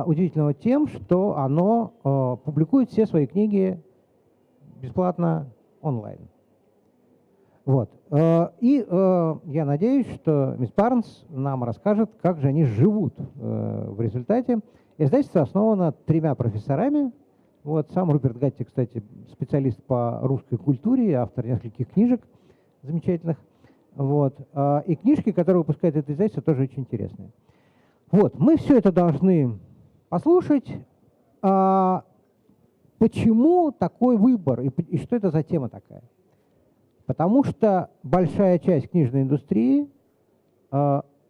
удивительного тем, что оно публикует все свои книги бесплатно онлайн. Вот. И я надеюсь, что мисс Барнс нам расскажет, как же они живут в результате. Издательство основано 3 профессорами. Вот. Сам Руперт Гатти, кстати, специалист по русской культуре, автор нескольких книжек замечательных. Вот. И книжки, которые выпускает это издательство, тоже очень интересные. Вот. Мы все это должны послушать. Почему такой выбор и что это за тема такая? Потому что большая часть книжной индустрии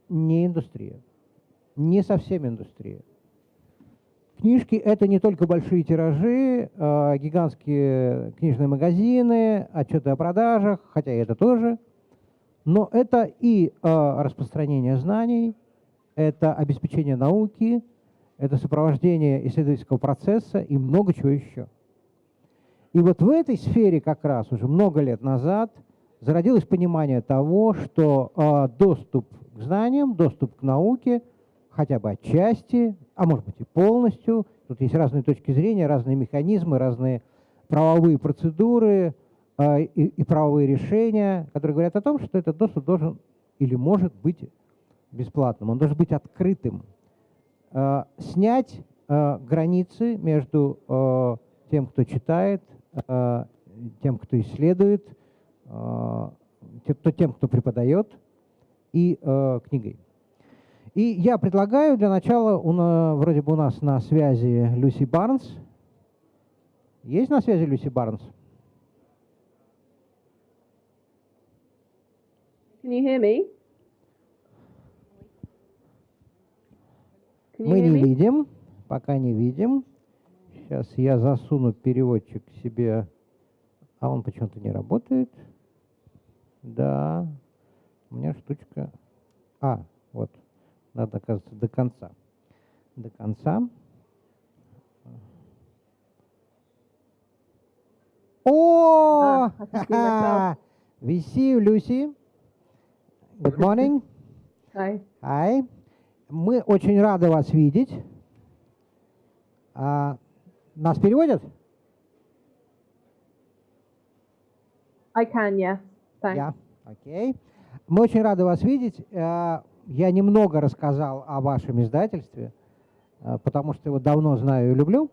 не индустрия, не совсем индустрия. Книжки — это не только большие тиражи, гигантские книжные магазины, отчеты о продажах, хотя и это тоже, но это и распространение знаний, это обеспечение науки, это сопровождение исследовательского процесса и много чего еще. И вот в этой сфере как раз уже много лет назад зародилось понимание того, что доступ к знаниям, доступ к науке, хотя бы отчасти, а может быть и полностью, тут есть разные точки зрения, разные механизмы, разные правовые процедуры и правовые решения, которые говорят о том, что этот доступ должен или может быть бесплатным, он должен быть открытым. Снять границы между тем, кто читает, тем, кто исследует, тем, кто преподает, и книгой. И я предлагаю для начала, вроде бы у нас на связи Люси Барнс. Есть на связи Люси Барнс? Can you hear me? Мы не видим, пока не видим. Сейчас я засуну переводчик себе, а он почему-то не работает. Да, у меня штучка. Вот, надо, оказывается, до конца. До конца. О! We see you, Lucy. Good morning. Hi. Hi. Мы очень рады вас видеть. Нас переводят? I can, yes. Thanks. Yeah. Okay. Мы очень рады вас видеть. Я немного рассказал о вашем издательстве, потому что его давно знаю и люблю.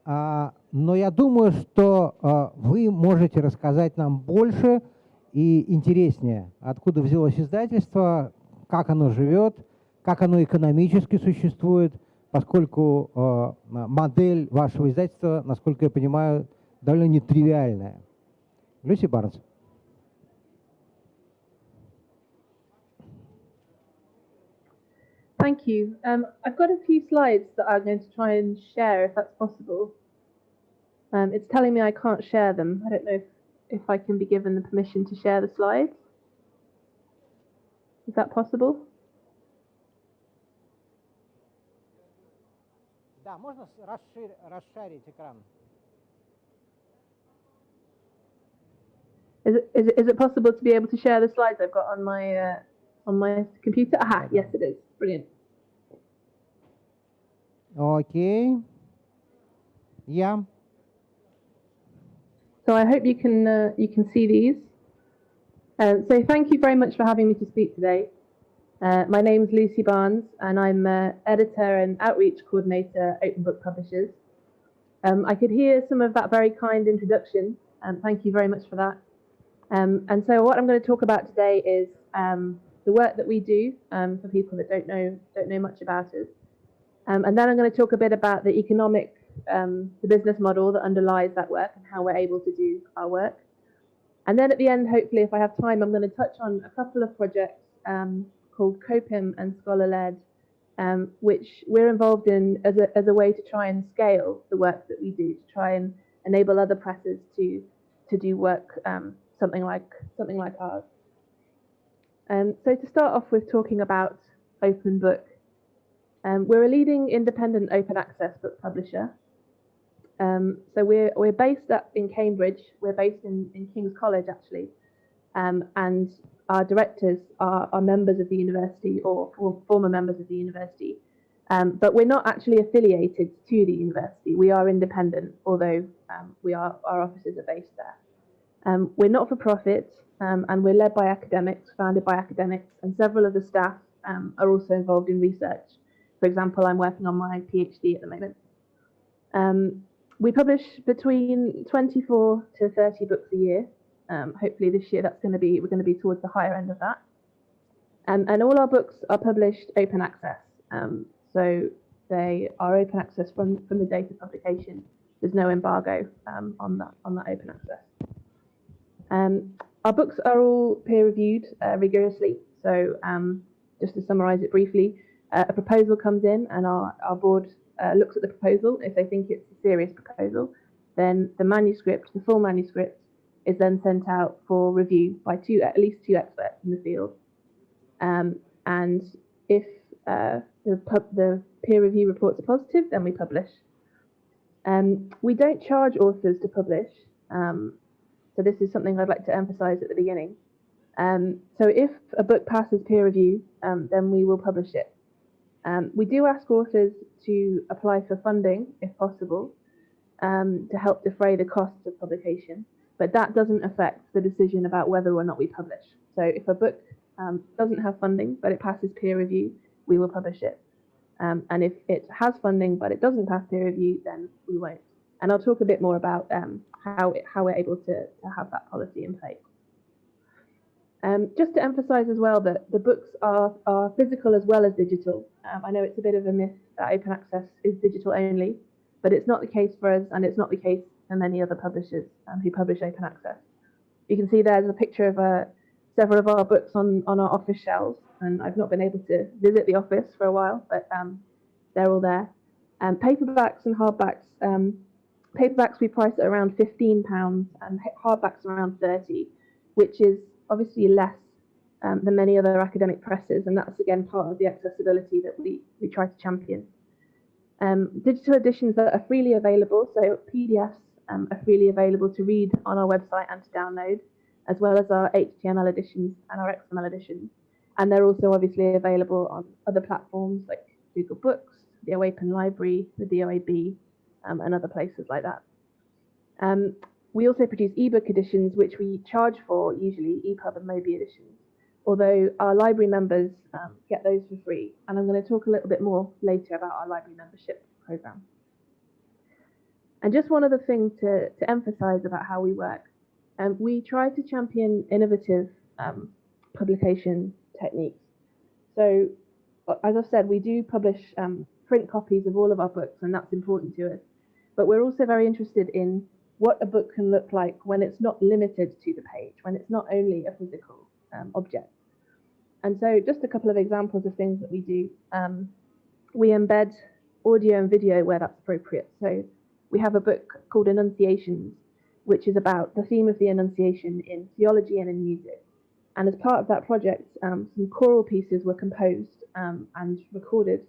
Но я думаю, что вы можете рассказать нам больше и интереснее, откуда взялось издательство, как оно живет, как оно экономически существует, поскольку модель вашего издательства, насколько я понимаю, довольно нетривиальная. Люси Барнс. Thank you. I've got a few slides that I'm going to try and share, if that's possible. It's telling me I can't share them. I don't know if I can be given the permission to share the slides. Is that possible? Да, можно расширить экран. Is it possible to be able to share the slides I've got on my computer? Aha, yes it is. Brilliant. Okay. Yeah. So I hope you can see these. So thank you very much for having me to speak today. My name is Lucy Barnes, and I'm editor and outreach coordinator at Open Book Publishers. I could hear some of that very kind introduction, and thank you very much for that. And so what I'm going to talk about today is the work that we do for people that don't know much about us. And then I'm going to talk a bit about the the business model that underlies that work and how we're able to do our work. And then at the end, hopefully, if I have time, I'm going to touch on a couple of projects called COPIM and Scholar-Led, which we're involved in as a way to try and scale the work that we do, to try and enable other presses to do work something like ours. So to start off with talking about Open Book, we're a leading independent open access book publisher. So we're based up in Cambridge. We're based in King's College actually, and our directors are members of the university or former members of the university. But we're not actually affiliated to the university. We are independent, although our offices are based there. We're not for profit, and we're led by academics, founded by academics, and several of the staff are also involved in research. For example, I'm working on my PhD at the moment. We publish between 24 to 30 books a year. Hopefully this year we're going to be towards the higher end of that. And all our books are published open access. So they are open access from the date of publication. There's no embargo on that open access. Our books are all peer reviewed rigorously. So just to summarize it briefly, a proposal comes in and our board looks at the proposal. If they think it's a serious proposal, then the full manuscript, is then sent out for review by at least two experts in the field. And if the peer review reports are positive, then we publish. We don't charge authors to publish. So this is something I'd like to emphasize at the beginning. So if a book passes peer review, then we will publish it. We do ask authors to apply for funding, if possible, to help defray the costs of publication, but that doesn't affect the decision about whether or not we publish. So if a book doesn't have funding, but it passes peer review, we will publish it. And if it has funding, but it doesn't pass peer review, then we won't. And I'll talk a bit more about how we're able to have that policy in place. Just to emphasize as well that the books are physical as well as digital. I know it's a bit of a myth that open access is digital only, but it's not the case for us, and it's not the case for many other publishers who publish open access. You can see there's a picture of several of our books on our office shelves, and I've not been able to visit the office for a while, but they're all there. Paperbacks and hardbacks. Paperbacks we price at around £15 and hardbacks around £30, which is obviously less than many other academic presses, and that's again part of the accessibility that we try to champion. Digital editions that are freely available, so PDFs are freely available to read on our website and to download, as well as our HTML editions and our XML editions. And they're also obviously available on other platforms like Google Books, the Open Library, the DOAB, and other places like that. We also produce ebook editions, which we charge for, usually EPUB and Mobi editions, although our library members get those for free. And I'm going to talk a little bit more later about our library membership program. And just one other thing to emphasize about how we work. We try to champion innovative publication techniques. So, as I've said, we do publish print copies of all of our books, and that's important to us. But we're also very interested in what a book can look like when it's not limited to the page, when it's not only a physical object. And so just a couple of examples of things that we do. We embed audio and video where that's appropriate. So we have a book called Enunciations, which is about the theme of the Annunciation in theology and in music. And as part of that project, some choral pieces were composed and recorded,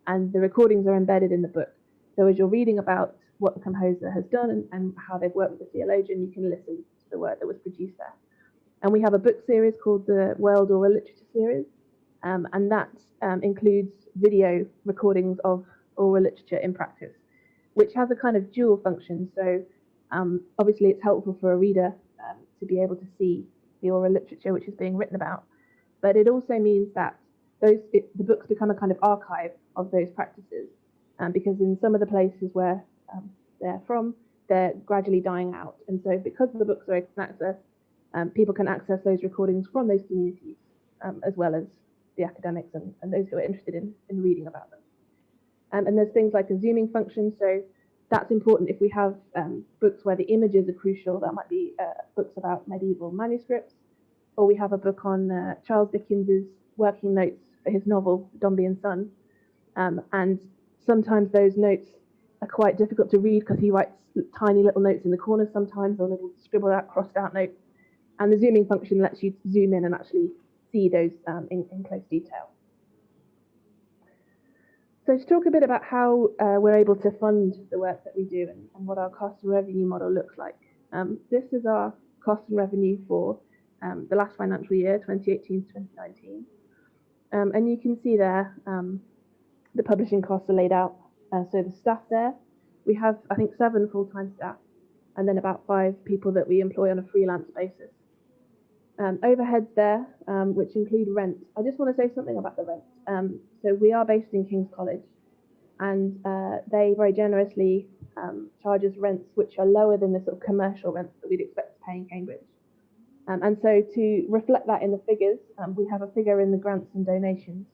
and the recordings are embedded in the book. So as you're reading about what the composer has done and how they've worked with the theologian, you can listen to the work that was produced there. And we have a book series called the World Oral Literature Series, and that includes video recordings of oral literature in practice, which has a kind of dual function. So obviously it's helpful for a reader to be able to see the oral literature which is being written about, but it also means that the books become a kind of archive of those practices, because in some of the places where they're from, they're gradually dying out. And so because the books are open access, people can access those recordings from those communities, as well as the academics and those who are interested in reading about them. And there's things like a zooming function, so that's important if we have books where the images are crucial. That might be books about medieval manuscripts, or we have a book on Charles Dickens's working notes for his novel Dombey and Son, and sometimes those notes are quite difficult to read because he writes tiny little notes in the corners sometimes, or little scribbled out, crossed out notes. And the zooming function lets you zoom in and actually see those in close detail. So to talk a bit about how we're able to fund the work that we do and what our cost and revenue model looks like. This is our cost and revenue for the last financial year, 2018 to 2019. And you can see there the publishing costs are laid out. So the staff there, we have, I think, 7 full-time staff, and then about 5 people that we employ on a freelance basis. Overheads there, which include rent. I just want to say something about the rent. So we are based in King's College, and they very generously charge us rents which are lower than the sort of commercial rents that we'd expect to pay in Cambridge. And so to reflect that in the figures, we have a figure in the grants and donations,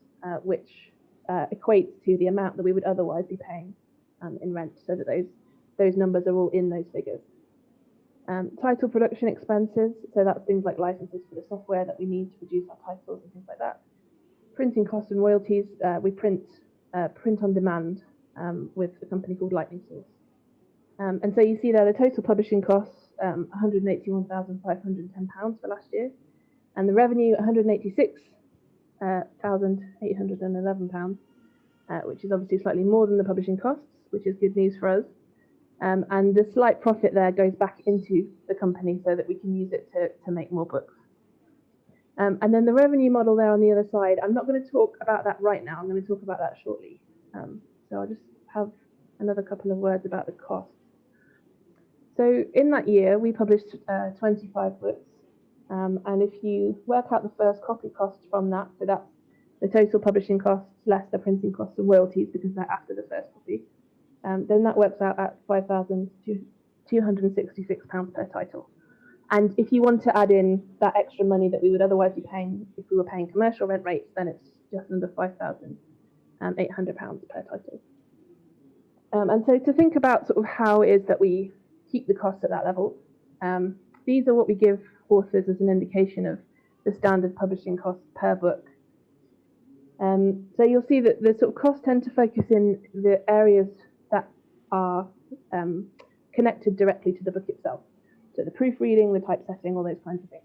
which equates to the amount that we would otherwise be paying in rent, so that those numbers are all in those figures. Title production expenses, so that's things like licenses for the software that we need to produce our titles and things like that. Printing costs and royalties, we print on demand with a company called Lightning Source. And so you see there the total publishing costs, £181,510 for last year, and the revenue £186,811, which is obviously slightly more than the publishing costs, which is good news for us. And the slight profit there goes back into the company so that we can use it to make more books. And then the revenue model there on the other side, I'm not going to talk about that right now. I'm going to talk about that shortly. So I'll just have another couple of words about the costs. So in that year, we published 25 books. And if you work out the first copy cost from that, so that's the total publishing costs less the printing costs and royalties because they're after the first copy, then that works out at £5,266 per title. And if you want to add in that extra money that we would otherwise be paying if we were paying commercial rent rates, then it's just under £5,800 per title. And so to think about sort of how it is that we keep the costs at that level, these are what we give authors as an indication of the standard publishing costs per book. So you'll see that the sort of costs tend to focus in the areas that are connected directly to the book itself. So the proofreading, the typesetting, all those kinds of things.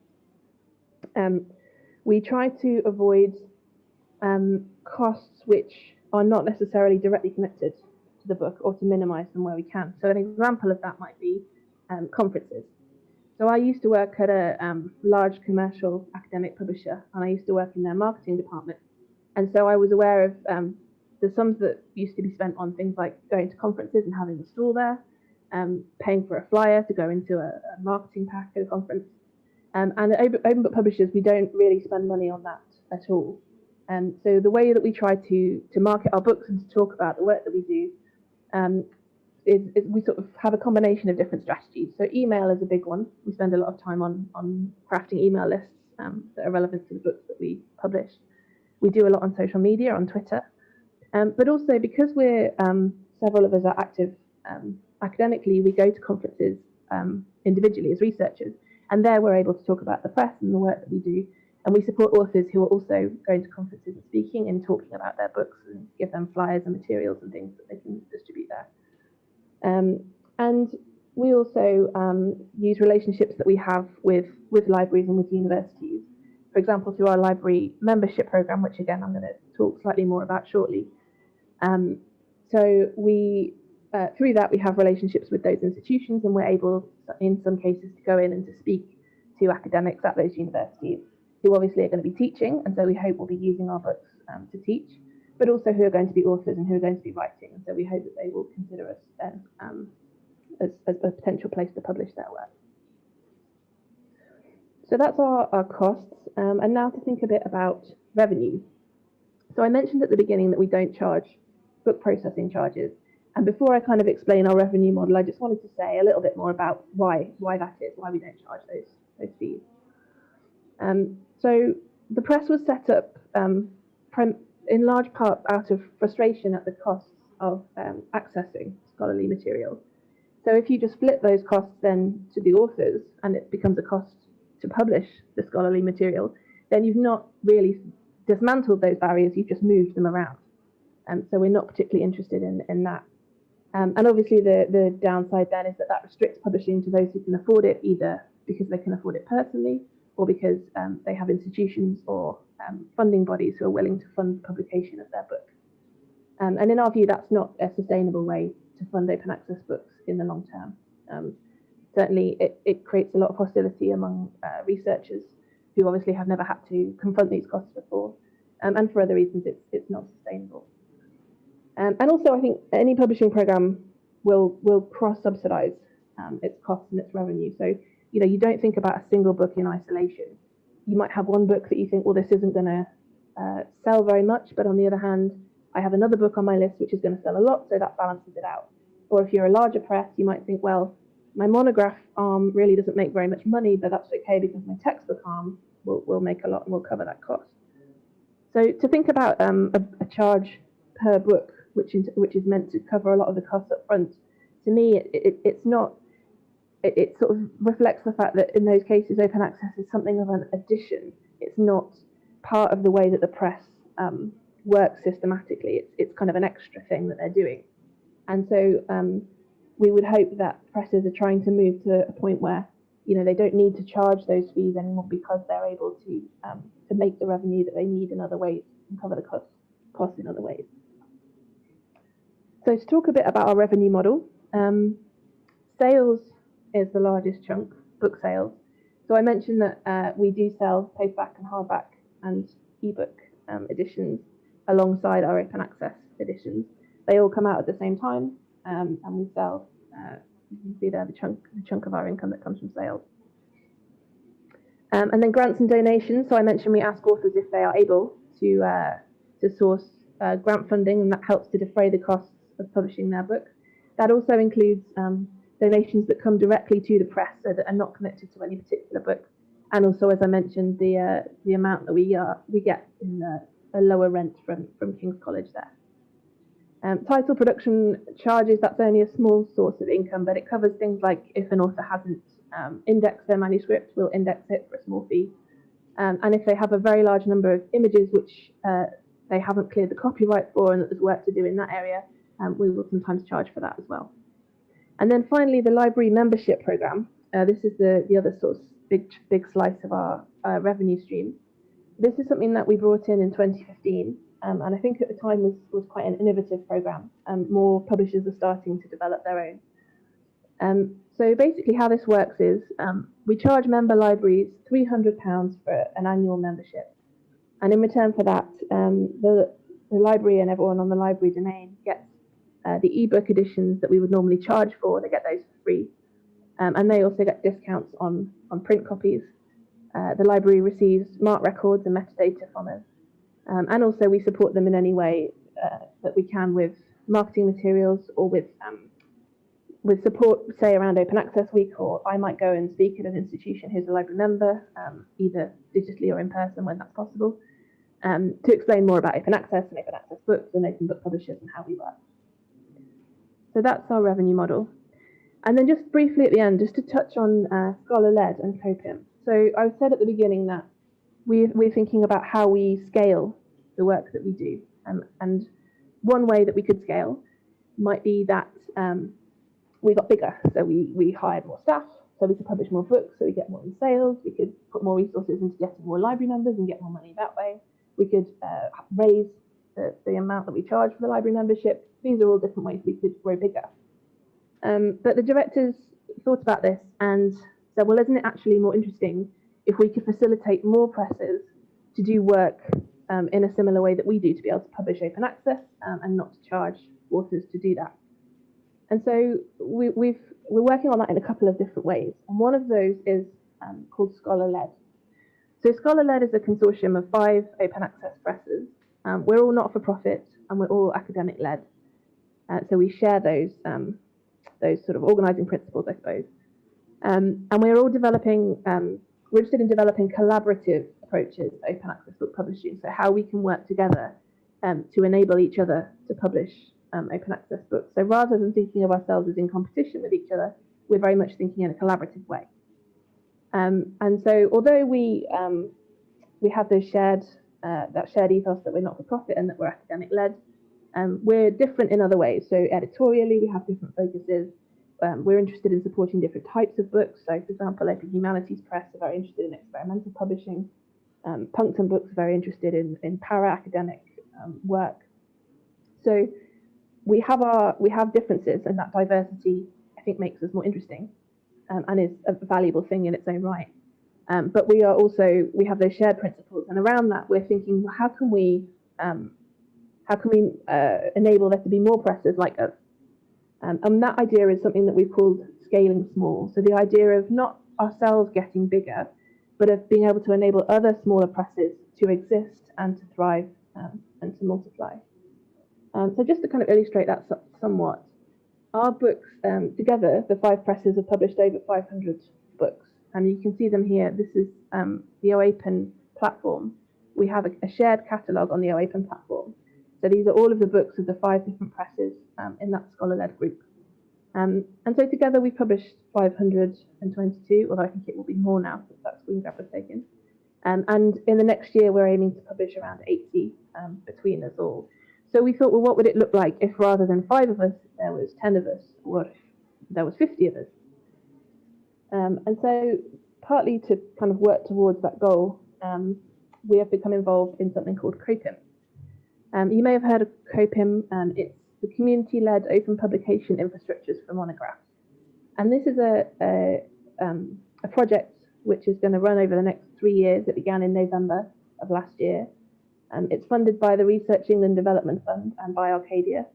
We try to avoid costs which are not necessarily directly connected to the book, or to minimize them where we can. So an example of that might be conferences. So I used to work at a large commercial academic publisher, and I used to work in their marketing department. And so I was aware of the sums that used to be spent on things like going to conferences and having a stall there, paying for a flyer to go into a marketing pack at a conference. And at open book publishers, we don't really spend money on that at all. So the way that we try to market our books and to talk about the work that we do is we sort of have a combination of different strategies. So email is a big one. We spend a lot of time on crafting email lists that are relevant to the books that we publish. We do a lot on social media, on Twitter. But also because we're, several of us are active academically, we go to conferences individually as researchers, and there we're able to talk about the press and the work that we do, and we support authors who are also going to conferences and speaking and talking about their books and give them flyers and materials and things that they can distribute there. And we also use relationships that we have with libraries and with universities. For example, through our library membership program, which again I'm going to talk slightly more about shortly. So we through that we have relationships with those institutions, and we're able, in some cases, to go in and to speak to academics at those universities who obviously are going to be teaching, and so we hope will be using our books to teach, but also who are going to be authors and who are going to be writing, and so we hope that they will consider us then as a potential place to publish their work. So that's our costs, and now to think a bit about revenue. So I mentioned at the beginning that we don't charge book processing charges, and before I kind of explain our revenue model, I just wanted to say a little bit more about why that is, why we don't charge those fees. So the press was set up in large part out of frustration at the costs of accessing scholarly material. So if you just split those costs then to the authors, and it becomes a cost to publish the scholarly material, then you've not really dismantled those barriers, you've just moved them around. So we're not particularly interested in that. And obviously the downside then is that restricts publishing to those who can afford it, either because they can afford it personally, or because they have institutions or funding bodies who are willing to fund the publication of their book. And in our view, that's not a sustainable way to fund open access books in the long term. Certainly, it creates a lot of hostility among researchers who obviously have never had to confront these costs before, and for other reasons, it's not sustainable. And also, I think any publishing program will cross-subsidize its costs and its revenue. So, you don't think about a single book in isolation. You might have one book that you think, well, this isn't going to sell very much, but on the other hand, I have another book on my list which is going to sell a lot, so that balances it out. Or if you're a larger press, you might think, well, my monograph arm really doesn't make very much money, but that's okay because my textbook arm will make a lot and will cover that cost. So to think about a charge per book, which is meant to cover a lot of the costs up front, to me, it's not. It sort of reflects the fact that in those cases, open access is something of an addition. It's not part of the way that the press works systematically. It's kind of an extra thing that they're doing. And so we would hope that presses are trying to move to a point where they don't need to charge those fees anymore because they're able to make the revenue that they need in other ways and cover the costs in other ways. So to talk a bit about our revenue model, sales is the largest chunk, book sales. So I mentioned that we do sell paperback and hardback and ebook editions alongside our open access editions. They all come out at the same time, and we sell. You can see there the chunk of our income that comes from sales. And then grants and donations. So I mentioned we ask authors if they are able to source grant funding, and that helps to defray the costs of publishing their book. That also includes donations that come directly to the press, so that are not connected to any particular book, and also, as I mentioned, the amount that we get in a lower rent from King's College there. Title production charges, that's only a small source of income, but it covers things like if an author hasn't indexed their manuscript, we'll index it for a small fee. And if they have a very large number of images which they haven't cleared the copyright for and that there's work to do in that area, we will sometimes charge for that as well. And then finally, the library membership program. This is the other sort of big slice of our revenue stream. This is something that we brought in 2015, and I think at the time was quite an innovative program. More publishers are starting to develop their own. So basically how this works is we charge member libraries £300 for an annual membership. And in return for that, the library and everyone on the library domain gets the ebook editions that we would normally charge for. They get those for free. And they also get discounts on print copies. The library receives mark records and metadata from us. And also we support them in any way that we can with marketing materials or with support, say around Open Access Week, or I might go and speak at an institution who's a library member, either digitally or in person when that's possible, to explain more about Open Access and Open Access books and open book publishers and how we work. So that's our revenue model. And then just briefly at the end, just to touch on scholar-led and co-pim. So I said at the beginning that we're thinking about how we scale the work that we do. And one way that we could scale might be that we got bigger. So we hired more staff, so we could publish more books, so we get more in sales. We could put more resources into getting more library members and get more money that way. We could raise the amount that we charge for the library membership. These are all different ways we could grow bigger. But the directors thought about this and said, well, isn't it actually more interesting if we could facilitate more presses to do work in a similar way that we do, to be able to publish open access and not to charge authors to do that. And so we're working on that in a couple of different ways. And one of those is called scholar-led. So scholar-led is a consortium of 5 open access presses. We're all not-for-profit and we're all academic-led. So we share those sort of organising principles, I suppose. And we're all developing, we're interested in developing collaborative approaches to open access book publishing, so how we can work together to enable each other to publish open access books. So rather than thinking of ourselves as in competition with each other, we're very much thinking in a collaborative way. And so although we have those that shared ethos that we're not-for-profit and that we're academic-led, we're different in other ways. So editorially, we have different focuses. We're interested in supporting different types of books. So, for example, Open Humanities Press are very interested in experimental publishing. Punctum Books are very interested in para-academic work. So we have differences, and that diversity, I think, makes us more interesting and is a valuable thing in its own right. But we have those shared principles, and around that, we're thinking, well, how can we how can we enable there to be more presses like us? And that idea is something that we've called scaling small. So the idea of not ourselves getting bigger, but of being able to enable other smaller presses to exist and to thrive and to multiply. So just to kind of illustrate that somewhat, our books together, the 5 presses have published over 500 books. And you can see them here. This is the OAPEN platform. We have a shared catalogue on the OAPEN platform. So these are all of the books of the 5 different presses in that scholar-led group. And so together we published 522, although I think it will be more now since that screen grab was taken. And in the next year, we're aiming to publish around 80 between us all. So we thought, well, what would it look like if rather than 5 of us, there was 10 of us, or if there was 50 of us? And so partly to kind of work towards that goal, we have become involved in something called COPIM. You may have heard of COPIM. It's the community-led open publication infrastructures for monographs. And this is a project which is going to run over the next 3 years. It began in November of last year. It's funded by the Researching and Development Fund and by Arcadia.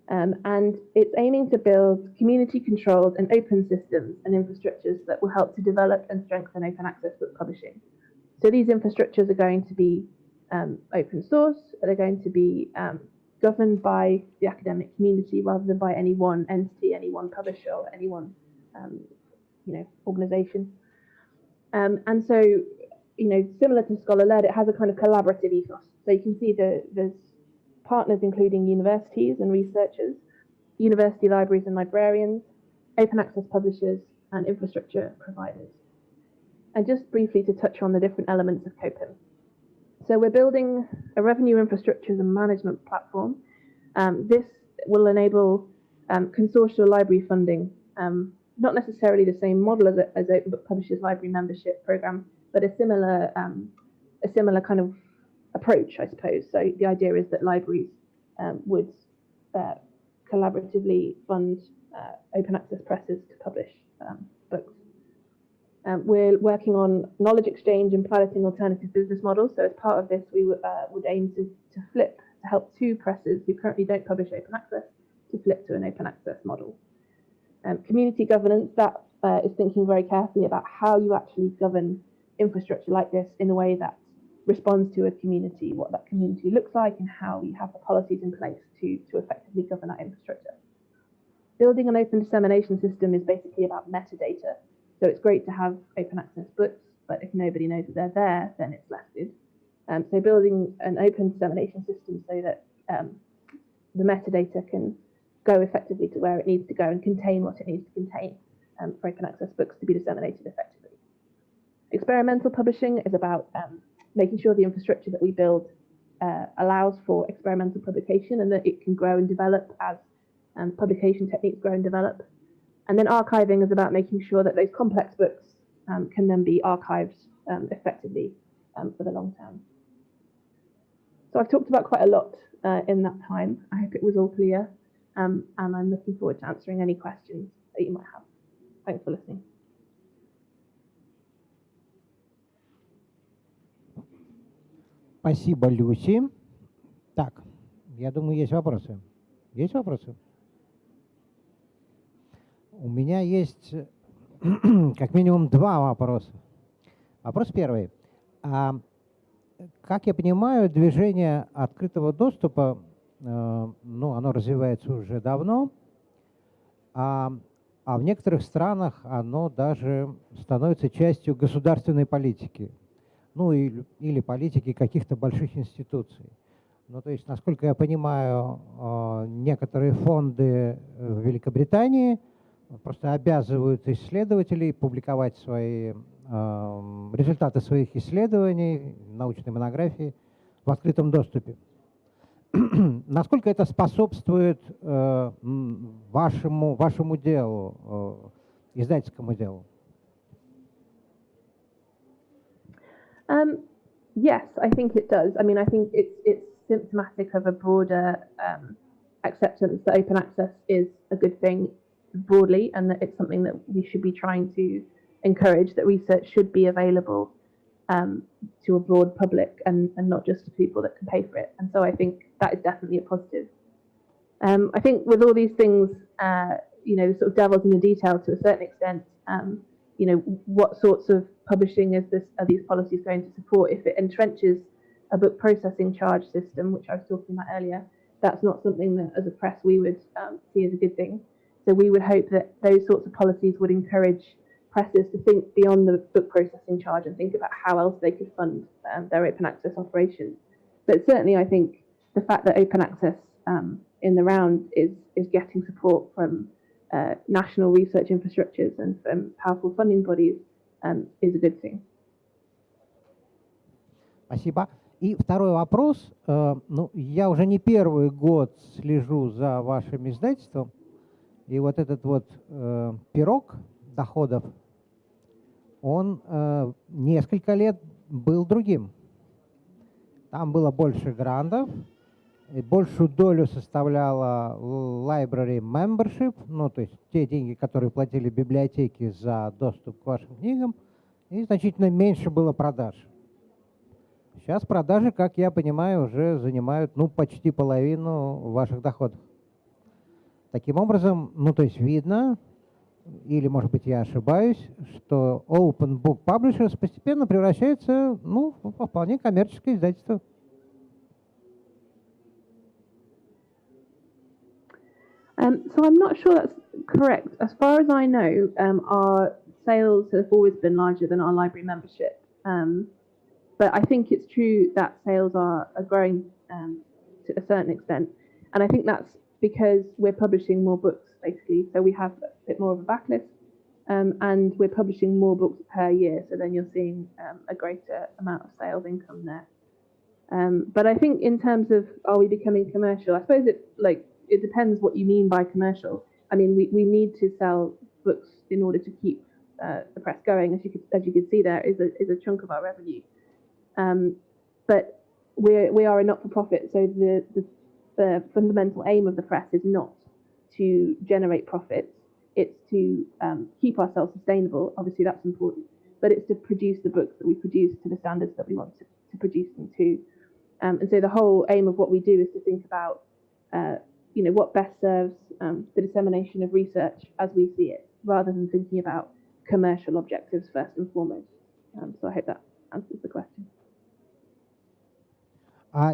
And it's aiming to build community-controlled and open systems and infrastructures that will help to develop and strengthen open access book publishing. So these infrastructures are going to be open source. They're going to be governed by the academic community rather than by any one entity, any one publisher, or any one organization. And so, similar to scholar-led, it has a kind of collaborative ethos. So you can see there's partners including universities and researchers, university libraries and librarians, open access publishers, and infrastructure providers. And just briefly to touch on the different elements of COPIM. So we're building a revenue infrastructures and management platform. This will enable consortial library funding, not necessarily the same model as Open Book Publishers Library Membership Program, but a similar kind of approach, I suppose. So the idea is that libraries would collaboratively fund open access presses to publish books. We're working on knowledge exchange and piloting alternative business models. So as part of this, we would aim to flip, to help 2 presses who currently don't publish open access to flip to an open access model. Community governance, that is thinking very carefully about how you actually govern infrastructure like this in a way that responds to a community, what that community looks like, and how you have the policies in place to effectively govern that infrastructure. Building an open dissemination system is basically about metadata. So it's great to have open access books, but if nobody knows that they're there, then it's listed. So building an open dissemination system so that the metadata can go effectively to where it needs to go and contain what it needs to contain for open access books to be disseminated effectively. Experimental publishing is about making sure the infrastructure that we build allows for experimental publication and that it can grow and develop as publication techniques grow and develop. And then archiving is about making sure that those complex books can then be archived effectively for the long term. So I've talked about quite a lot in that time. I hope it was all clear, and I'm looking forward to answering any questions that you might have. Thanks for listening. Спасибо, Люси. Так, я думаю, есть вопросы. Есть вопросы? У меня есть как минимум 2 вопроса. Вопрос первый. Как я понимаю, движение открытого доступа, оно развивается уже давно, а в некоторых странах оно даже становится частью государственной политики, или политики каких-то больших институций. То есть, насколько я понимаю, некоторые фонды в Великобритании просто обязывают исследователей публиковать результаты своих исследований, научной монографии в открытом доступе. Насколько это способствует вашему делу, издательскому делу? Yes, I think it does. I mean, I think it's symptomatic of a broader acceptance that open access is a good thing broadly, and that it's something that we should be trying to encourage, that research should be available to a broad public and not just to people that can pay for it. And so I think that is definitely a positive. I think with all these things, sort of devil's in the detail to a certain extent. What sorts of publishing are these policies going to support? If it entrenches a book processing charge system, which I was talking about earlier, that's not something that as a press we would see as a good thing. So we would hope that those sorts of policies would encourage presses to think beyond the book processing charge and think about how else they could fund their open access operations. But certainly I think the fact that open access in the round is getting support from national research infrastructures and from powerful funding bodies is a good thing. Спасибо. И второй вопрос. Я уже не первый год слежу за вашим издательством, и вот этот вот пирог доходов, он несколько лет был другим. Там было больше грантов, и большую долю составляла library membership, то есть те деньги, которые платили библиотеки за доступ к вашим книгам, и значительно меньше было продаж. Сейчас продажи, как я понимаю, уже занимают почти половину ваших доходов. Таким образом, то есть видно, или, может быть, я ошибаюсь, что Open Book Publishers постепенно превращается во вполне коммерческое издательство. So I'm not sure that's correct. As far as I know, our sales have always been larger than our library membership. But I think it's true that sales are growing to a certain extent. And I think that's because we're publishing more books, basically. So we have a bit more of a backlist, and we're publishing more books per year. So then you're seeing a greater amount of sales income there. But I think in terms of, are we becoming commercial? I suppose it depends what you mean by commercial. I mean, we need to sell books in order to keep the press going. As you can see, there is a chunk of our revenue. But we are a not-for-profit, so the fundamental aim of the press is not to generate profits. It's to keep ourselves sustainable. Obviously, that's important. But it's to produce the books that we produce to the standards that we want to produce them to. And so the whole aim of what we do is to think about, what best serves the dissemination of research as we see it, rather than thinking about commercial objectives first and foremost. So I hope that answers the question.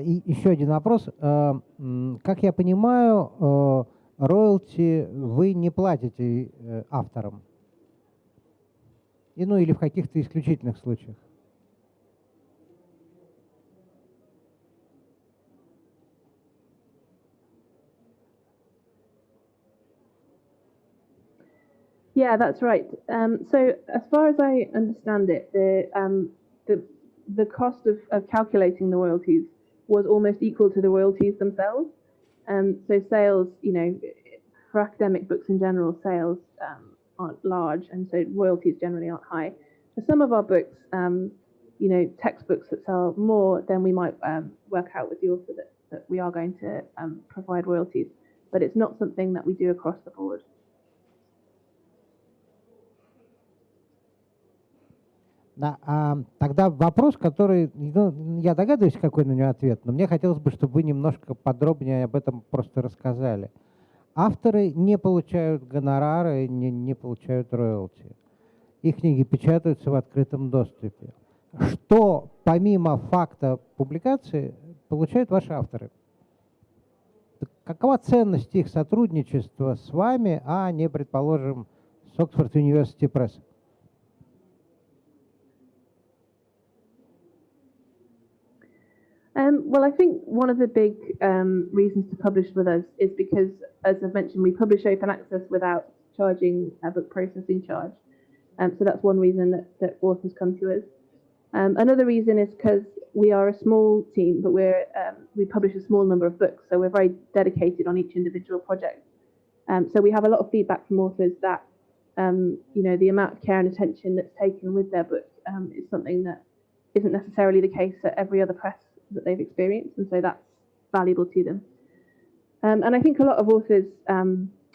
И еще один вопрос. Как я понимаю, роялти вы не платите авторам? Или в каких-то исключительных случаях? Yeah, that's right. So as far as I understand it, the cost of calculating the royalties was almost equal to the royalties themselves. So sales, for academic books in general, sales aren't large, and so royalties generally aren't high. For some of our books, textbooks that sell more, then we might work out with the author that we are going to provide royalties. But it's not something that we do across the board. Да, тогда вопрос, который, я догадываюсь, какой на него ответ, но мне хотелось бы, чтобы вы немножко подробнее об этом просто рассказали. Авторы не получают гонорары, не получают роялти. Их книги печатаются в открытом доступе. Что помимо факта публикации получают ваши авторы? Какова ценность их сотрудничества с вами, а не, предположим, с Oxford University Press? Well, I think one of the big reasons to publish with us is because, as I've mentioned, we publish open access without charging a book processing charge. So that's one reason that authors come to us. Another reason is because we are a small team, but we publish a small number of books, so we're very dedicated on each individual project. So we have a lot of feedback from authors that the amount of care and attention that's taken with their book is something that isn't necessarily the case at every other press that they've experienced, and so that's valuable to them. And I think a lot of authors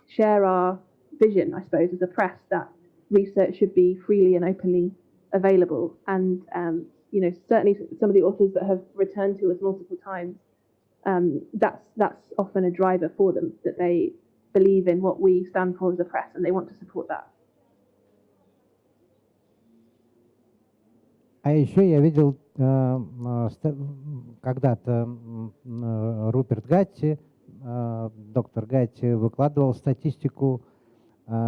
share our vision, I suppose, as a press, that research should be freely and openly available, and certainly some of the authors that have returned to us multiple times, that's often a driver for them, that they believe in what we stand for as a press and they want to support that. А еще я видел когда-то Руперт Гатти, доктор Гатти, выкладывал статистику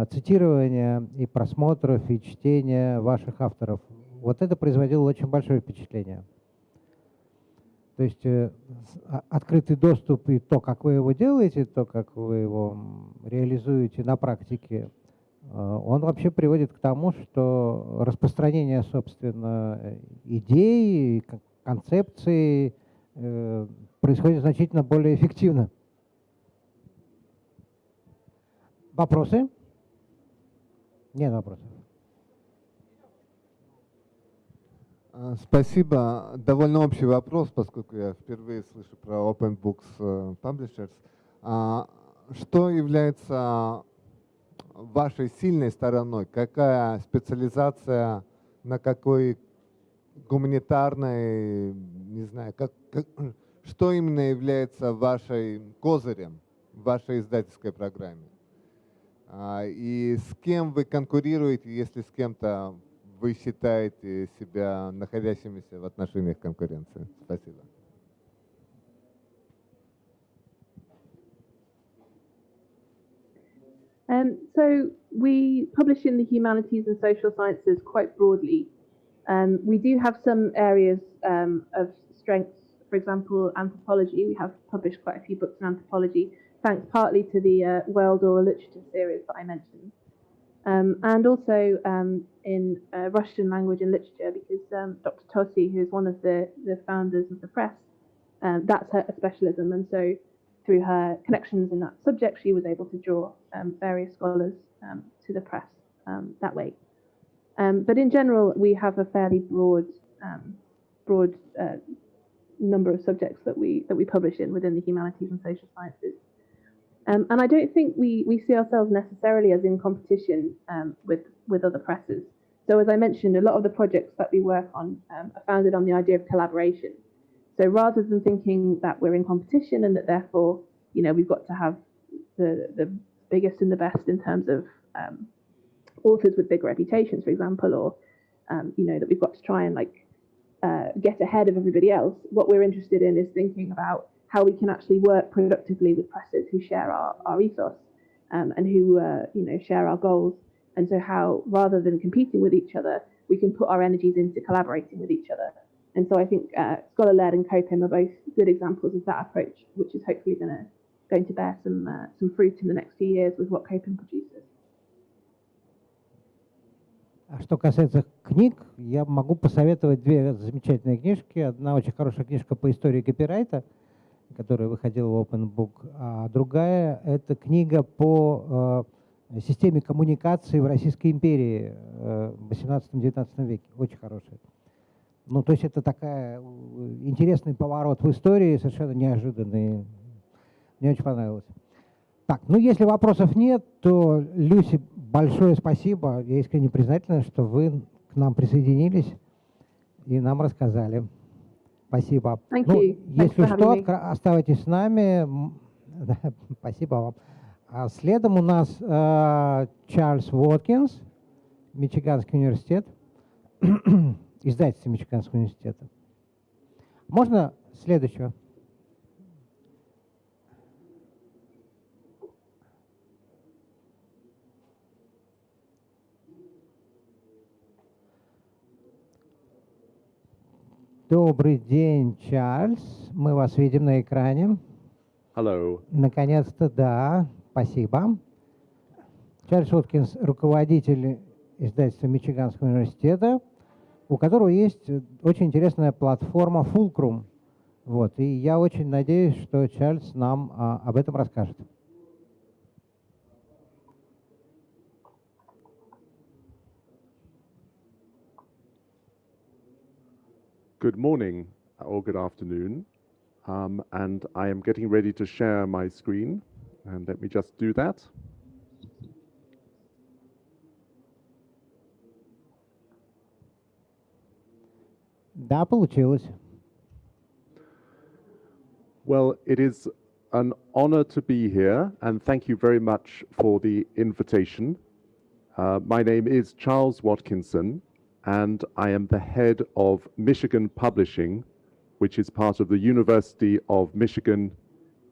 цитирования и просмотров, и чтения ваших авторов. Вот это производило очень большое впечатление. То есть открытый доступ и то, как вы его делаете, то, как вы его реализуете на практике, он вообще приводит к тому, что распространение, собственно, идей, концепций происходит значительно более эффективно. Вопросы? Нет вопросов. Спасибо. Довольно общий вопрос, поскольку я впервые слышу про Open Books Publishers. Что является вашей сильной стороной? Какая специализация, на какой гуманитарной, не знаю, что именно является вашим козырем в вашей издательской программе? И с кем вы конкурируете, если с кем-то вы считаете себя находящимися в отношениях конкуренции? Спасибо. So we publish in the humanities and social sciences quite broadly. We do have some areas of strength. For example, anthropology. We have published quite a few books in anthropology, thanks partly to the World Oral Literature series that I mentioned. And also in Russian language and literature, because Dr. Tosi, who is one of the founders of the press, that's her specialism, and so through her connections in that subject, she was able to draw various scholars to the press that way. But in general, we have a fairly broad number of subjects that we publish in within the humanities and social sciences. And I don't think we see ourselves necessarily as in competition with other presses. So as I mentioned, a lot of the projects that we work on are founded on the idea of collaboration. So rather than thinking that we're in competition and that therefore, we've got to have the biggest and the best in terms of authors with big reputations, for example, or that we've got to try and get ahead of everybody else, what we're interested in is thinking about how we can actually work productively with presses who share our ethos and who share our goals. And so how, rather than competing with each other, we can put our energies into collaborating with each other. And so I think Scholar-led and COPIM are both good examples of that approach, which is hopefully going to bear some fruit in the next few years with what COPIM produces. А что касается книг, я могу посоветовать две замечательные книжки. Одна очень хорошая книжка по истории копирайта, которая выходила в Open Book, а другая — это книга по системе коммуникации в Российской империи в 18-19 веке. Очень хорошая. Ну, то есть это такая интересный поворот в истории, совершенно неожиданный. Мне очень понравилось. Так, ну если вопросов нет, то, Люси, большое спасибо. Я искренне признательна, что вы к нам присоединились и нам рассказали. Спасибо. Если что, оставайтесь с нами. Спасибо вам. А следом у нас Чарльз Уоткинс, Мичиганский университет, издательство Мичиганского университета. Можно следующего? Добрый день, Чарльз. Мы вас видим на экране. Hello. Наконец-то, да. Спасибо. Чарльз Уоткинс, руководитель издательства Мичиганского университета, у которого есть очень интересная платформа Fulcrum. Вот. И я очень надеюсь, что Чарльз нам об этом расскажет. Good morning or good afternoon, and I am getting ready to share my screen, and let me just do that. Да, получилось. Well, it is an honor to be here, and thank you very much for the invitation. My name is Charles Watkinson, and I am the head of Michigan Publishing, which is part of the University of Michigan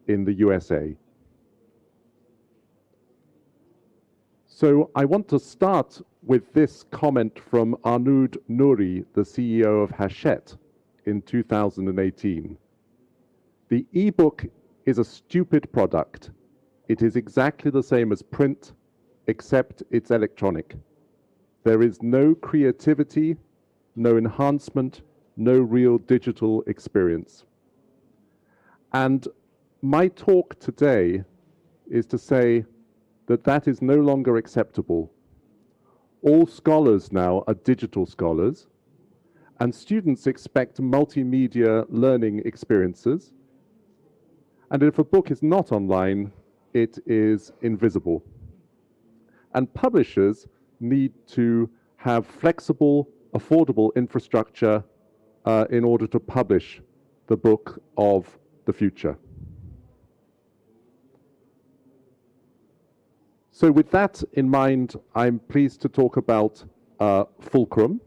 in the USA. So I want to start with this comment from Arnoud Nouri, the CEO of Hachette, in 2018. The ebook is a stupid product. It is exactly the same as print, except it's electronic. There is no creativity, no enhancement, no real digital experience. And my talk today is to say that that is no longer acceptable. All scholars now are digital scholars, and students expect multimedia learning experiences. And if a book is not online, it is invisible. And publishers need to have flexible, affordable infrastructure in order to publish the book of the future. So with that in mind, I'm pleased to talk about Fulcrum,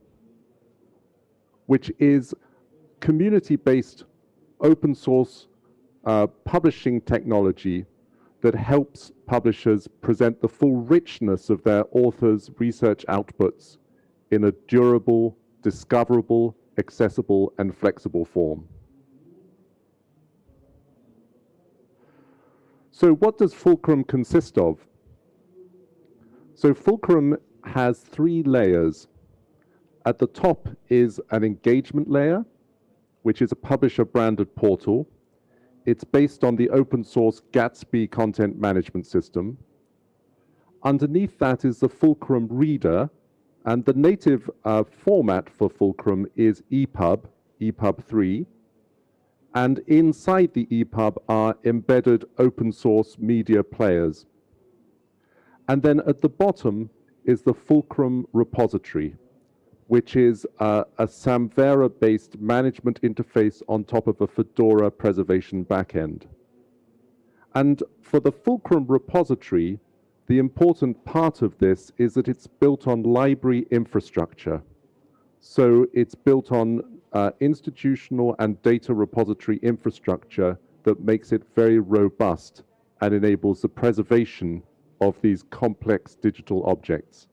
which is community-based open source publishing technology that helps publishers present the full richness of their authors' research outputs in a durable, discoverable, accessible, and flexible form. So what does Fulcrum consist of? So Fulcrum has 3 layers. At the top is an engagement layer, which is a publisher-branded portal. It's based on the open source Gatsby content management system. Underneath that is the Fulcrum reader, and the native format for Fulcrum is EPUB, EPUB 3. And inside the EPUB are embedded open source media players. And then at the bottom is the Fulcrum repository, which is a Samvera-based management interface on top of a Fedora preservation backend. And for the Fulcrum repository, the important part of this is that it's built on library infrastructure. So it's built on institutional and data repository infrastructure that makes it very robust and enables the preservation of these complex digital objects.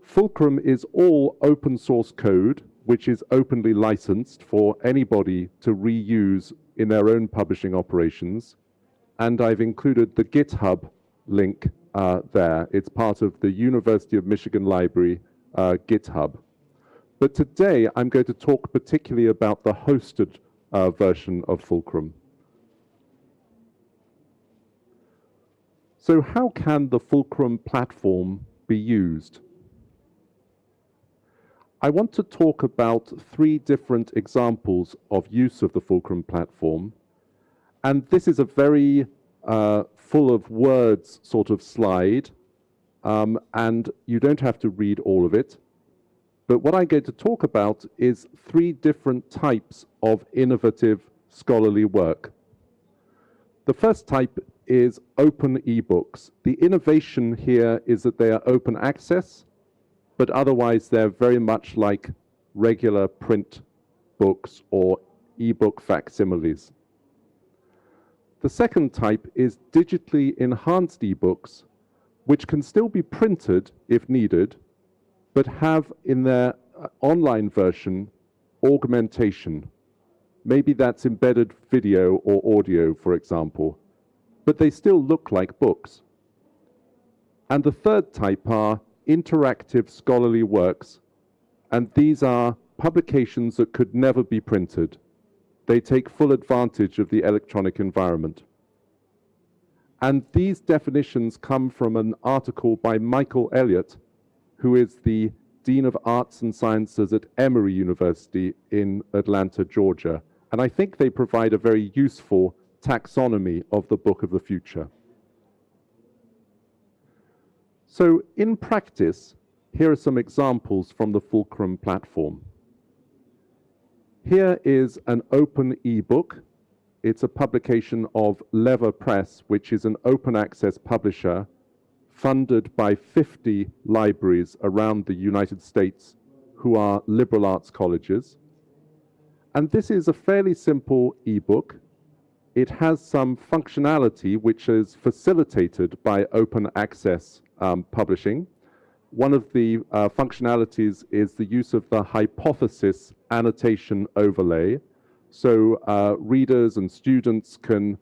Fulcrum is all open source code, which is openly licensed for anybody to reuse in their own publishing operations. And I've included the GitHub link there. It's part of the University of Michigan Library GitHub. But today I'm going to talk particularly about the hosted version of Fulcrum. So how can the Fulcrum platform be used? I want to talk about 3 different examples of use of the Fulcrum platform. And this is a very full of words sort of slide. And you don't have to read all of it. But what I'm going to talk about is 3 different types of innovative scholarly work. The first type is open ebooks. The innovation here is that they are open access, but otherwise they're very much like regular print books or ebook facsimiles. The second type is digitally enhanced ebooks, which can still be printed if needed, but have in their online version augmentation. Maybe that's embedded video or audio, for example, but they still look like books. And the third type are interactive scholarly works, and these are publications that could never be printed. They take full advantage of the electronic environment. And these definitions come from an article by Michael Elliott, who is the Dean of Arts and Sciences at Emory University in Atlanta, Georgia. And I think they provide a very useful taxonomy of the book of the future. So in practice, here are some examples from the Fulcrum platform. Here is an open ebook. It's a publication of Lever Press, which is an open access publisher funded by 50 libraries around the United States who are liberal arts colleges. And this is a fairly simple ebook. It has some functionality which is facilitated by open access publishing. One of the functionalities is the use of the hypothesis annotation overlay. So readers and students can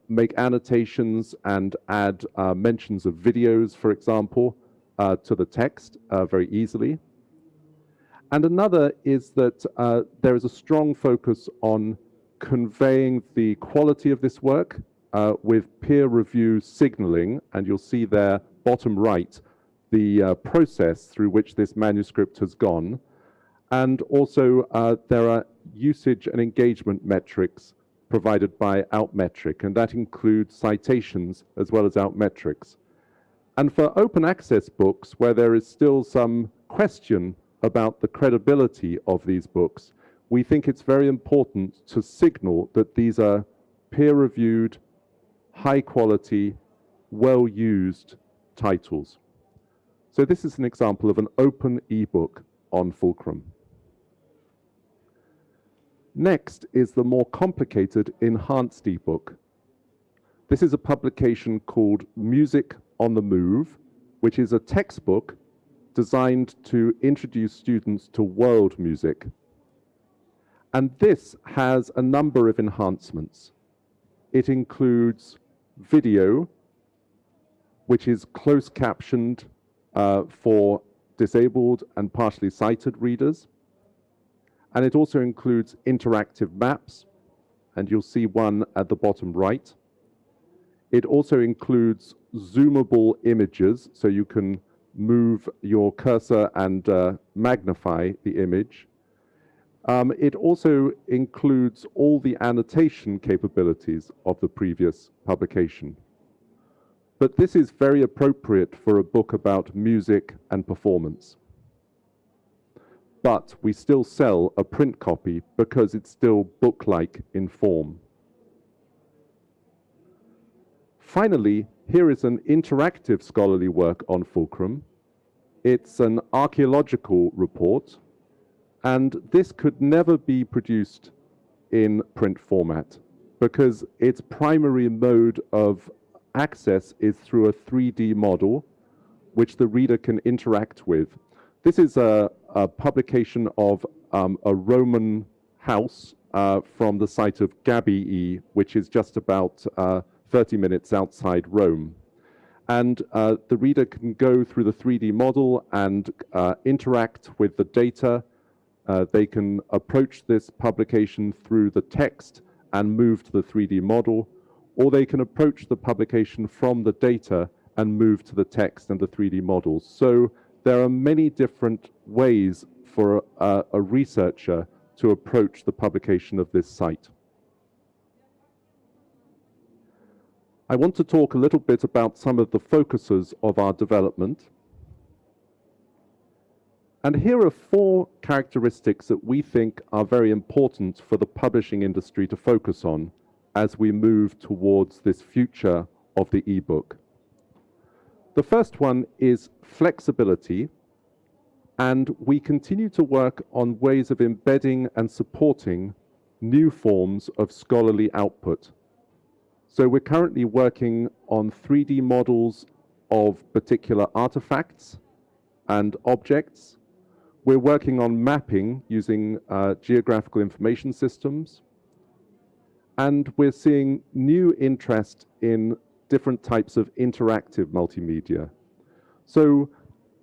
make annotations and add mentions of videos, for example, to the text very easily. And another is that there is a strong focus on conveying the quality of this work with peer review signaling, and you'll see there, bottom right, the process through which this manuscript has gone. And also there are usage and engagement metrics provided by Outmetric, and that includes citations as well as Outmetrics. And for open access books, where there is still some question about the credibility of these books, we think it's very important to signal that these are peer-reviewed, high-quality, well-used titles. So this is an example of an open ebook on Fulcrum. Next is the more complicated enhanced ebook. This is a publication called Music on the Move, which is a textbook designed to introduce students to world music. And this has a number of enhancements. It includes video, which is close captioned for disabled and partially sighted readers. And it also includes interactive maps, and you'll see one at the bottom right. It also includes zoomable images, so you can move your cursor and magnify the image. It also includes all the annotation capabilities of the previous publication. But this is very appropriate for a book about music and performance. But we still sell a print copy because it's still book-like in form. Finally, here is an interactive scholarly work on Fulcrum. It's an archaeological report, and this could never be produced in print format because its primary mode of access is through a 3D model, which the reader can interact with. This is a publication of a Roman house from the site of Gabii, which is just about 30 minutes outside Rome. And the reader can go through the 3D model and interact with the data. They can approach this publication through the text and move to the 3D model, or they can approach the publication from the data and move to the text and the 3D models. So there are many different ways for a researcher to approach the publication of this site. I want to talk a little bit about some of the focuses of our development. And here are 4 characteristics that we think are very important for the publishing industry to focus on as we move towards this future of the ebook. The first one is flexibility, and we continue to work on ways of embedding and supporting new forms of scholarly output. So we're currently working on 3D models of particular artifacts and objects. We're working on mapping using geographical information systems. And we're seeing new interest in different types of interactive multimedia. So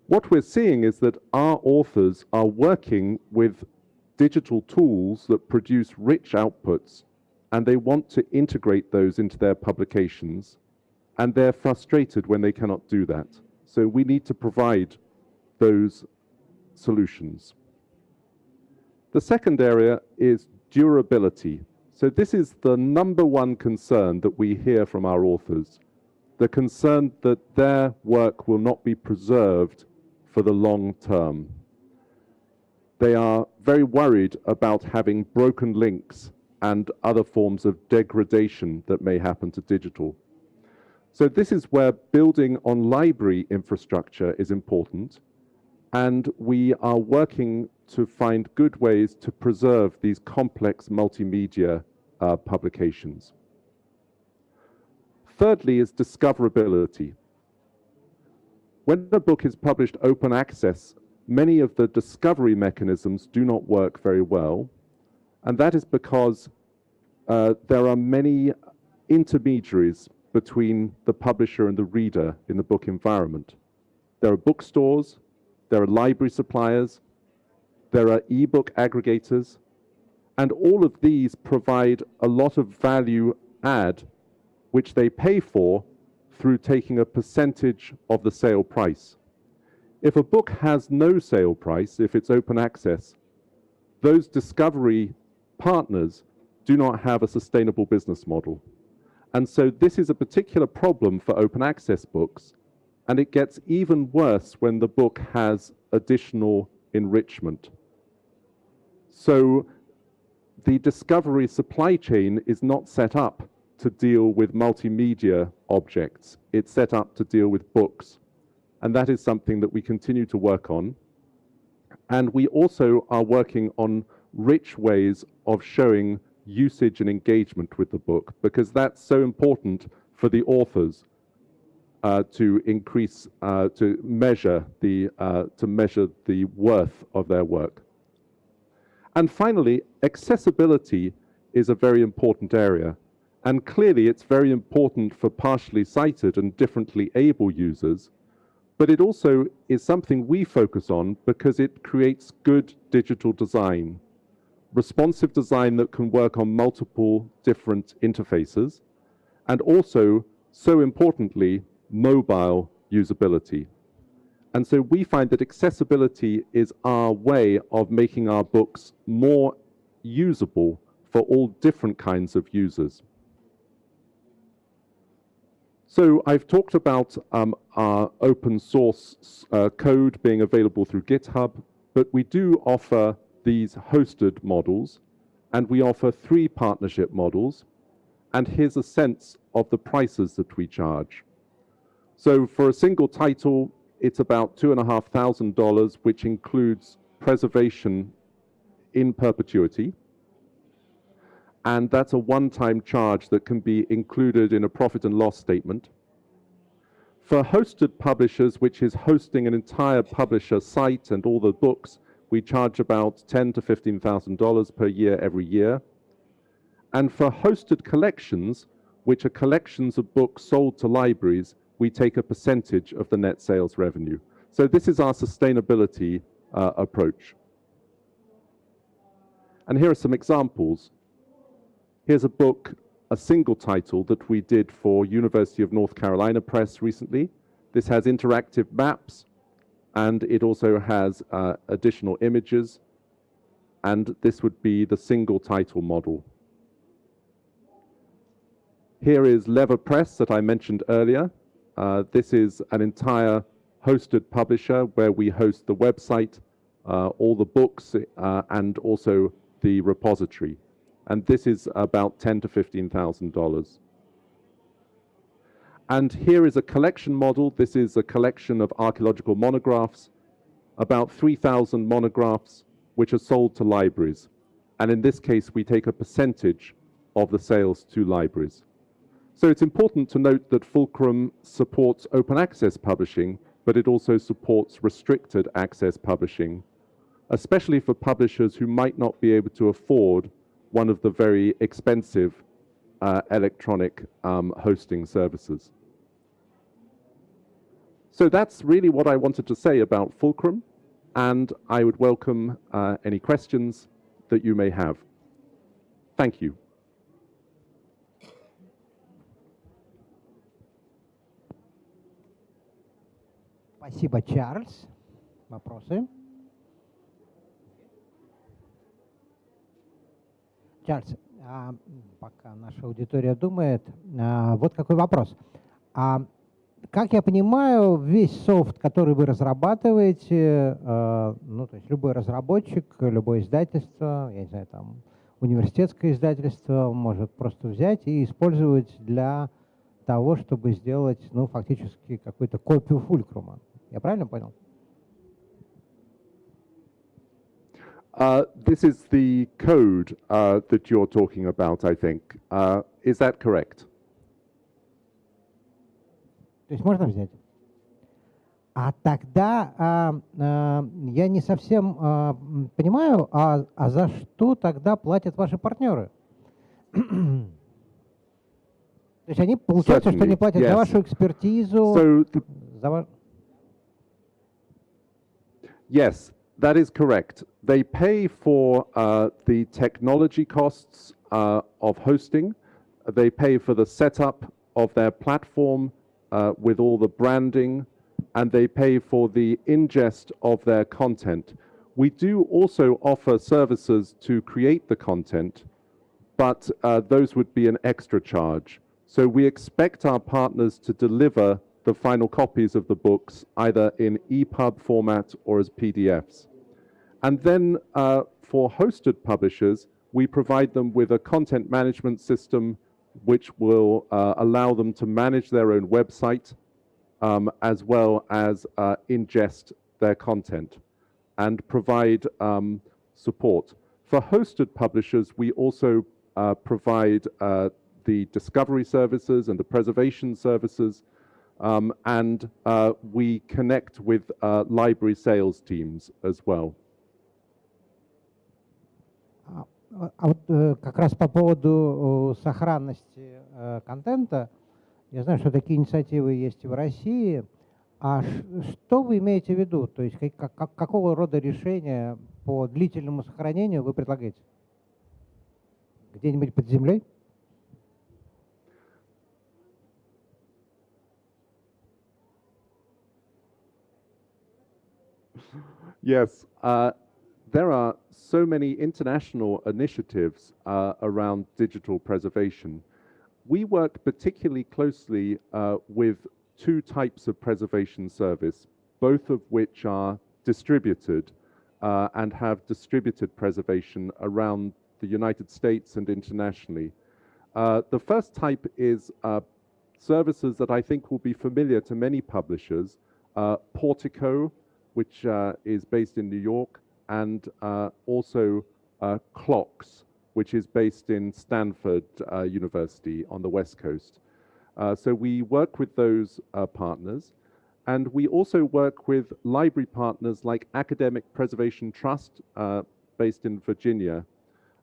what we're seeing is that our authors are working with digital tools that produce rich outputs, and they want to integrate those into their publications, and they're frustrated when they cannot do that. So we need to provide those solutions. The second area is durability. So this is the number one concern that we hear from our authors, the concern that their work will not be preserved for the long term. they are very worried about having broken links and other forms of degradation that may happen to digital. So this is where building on library infrastructure is important, and we are working to find good ways to preserve these complex multimedia publications. Thirdly is discoverability. When a book is published open access, many of the discovery mechanisms do not work very well, and that is because there are many intermediaries between the publisher and the reader in the book environment. There are bookstores, there are library suppliers, there are ebook aggregators, and all of these provide a lot of value add, which they pay for through taking a percentage of the sale price. If a book has no sale price, if it's open access, those discovery partners do not have a sustainable business model. And so this is a particular problem for open access books, and it gets even worse when the book has additional enrichment. So the discovery supply chain is not set up to deal with multimedia objects. It's set up to deal with books. And that is something that we continue to work on. And we also are working on rich ways of showing usage and engagement with the book, because that's so important for the authors to increase, to measure the worth of their work. And finally, accessibility is a very important area. And clearly it's very important for partially sighted and differently able users, but it also is something we focus on because it creates good digital design, responsive design that can work on multiple different interfaces, and also, so importantly, mobile usability. And so we find that accessibility is our way of making our books more usable for all different kinds of users. So I've talked about our open source code being available through GitHub, but we do offer these hosted models, and we offer 3 partnership models, and here's a sense of the prices that we charge. So for a single title, it's about $2,500, which includes preservation in perpetuity, and that's a one-time charge that can be included in a profit and loss statement. For hosted publishers, which is hosting an entire publisher site and all the books, we charge about $10,000 to $15,000 per year every year. And for hosted collections, which are collections of books sold to libraries, we take a percentage of the net sales revenue. So this is our sustainability approach. And here are some examples. Here's a book, a single title that we did for University of North Carolina Press recently. This has interactive maps, and it also has additional images, and this would be the single title model. Here is Lever Press that I mentioned earlier. This is an entire hosted publisher where we host the website, all the books, and also the repository. And this is about $10,000 to $15,000. And here is a collection model. This is a collection of archaeological monographs, about 3,000 monographs, which are sold to libraries. And in this case, we take a percentage of the sales to libraries. So it's important to note that Fulcrum supports open access publishing, but it also supports restricted access publishing, especially for publishers who might not be able to afford one of the very expensive electronic hosting services. So that's really what I wanted to say about Fulcrum, and I would welcome any questions that you may have. Thank you. Спасибо, Чарльз. Вопросы? Чарльз, пока наша аудитория думает, вот какой вопрос. как я понимаю, весь софт, который вы разрабатываете, ну, то есть любой разработчик, любое издательство, я не знаю, там, университетское издательство может просто взять и использовать для того, чтобы сделать, ну, фактически какую-то копию фулькрума. Я правильно понял? This is the code that you're talking about, I think. Is that correct? То есть можно взять? А тогда я не совсем понимаю, а за что тогда платят ваши партнеры? То есть они, получается, что они платят за вашу экспертизу? Yes, that is correct. They pay for the technology costs of hosting. They pay for the setup of their platform with all the branding, and they pay for the ingest of their content. We do also offer services to create the content, but those would be an extra charge. So we expect our partners to deliver the final copies of the books either in EPUB format or as PDFs. And then for hosted publishers, we provide them with a content management system which will allow them to manage their own website as well as ingest their content and provide support. For hosted publishers, we also provide the discovery services and the preservation services, and we connect with library sales teams as well. А вот как раз по поводу сохранности контента, я знаю, что такие инициативы есть и в России. А что вы имеете в виду? То есть какого рода решения по длительному сохранению вы предлагаете? Где-нибудь под землей? Yes. There are so many international initiatives around digital preservation. We work particularly closely with two types of preservation service, both of which are distributed and have distributed preservation around the United States and internationally. The first type is services that I think will be familiar to many publishers, Portico, which is based in New York, and also Clocks, which is based in Stanford University on the West Coast. So we work with those partners, and we also work with library partners like Academic Preservation Trust, based in Virginia.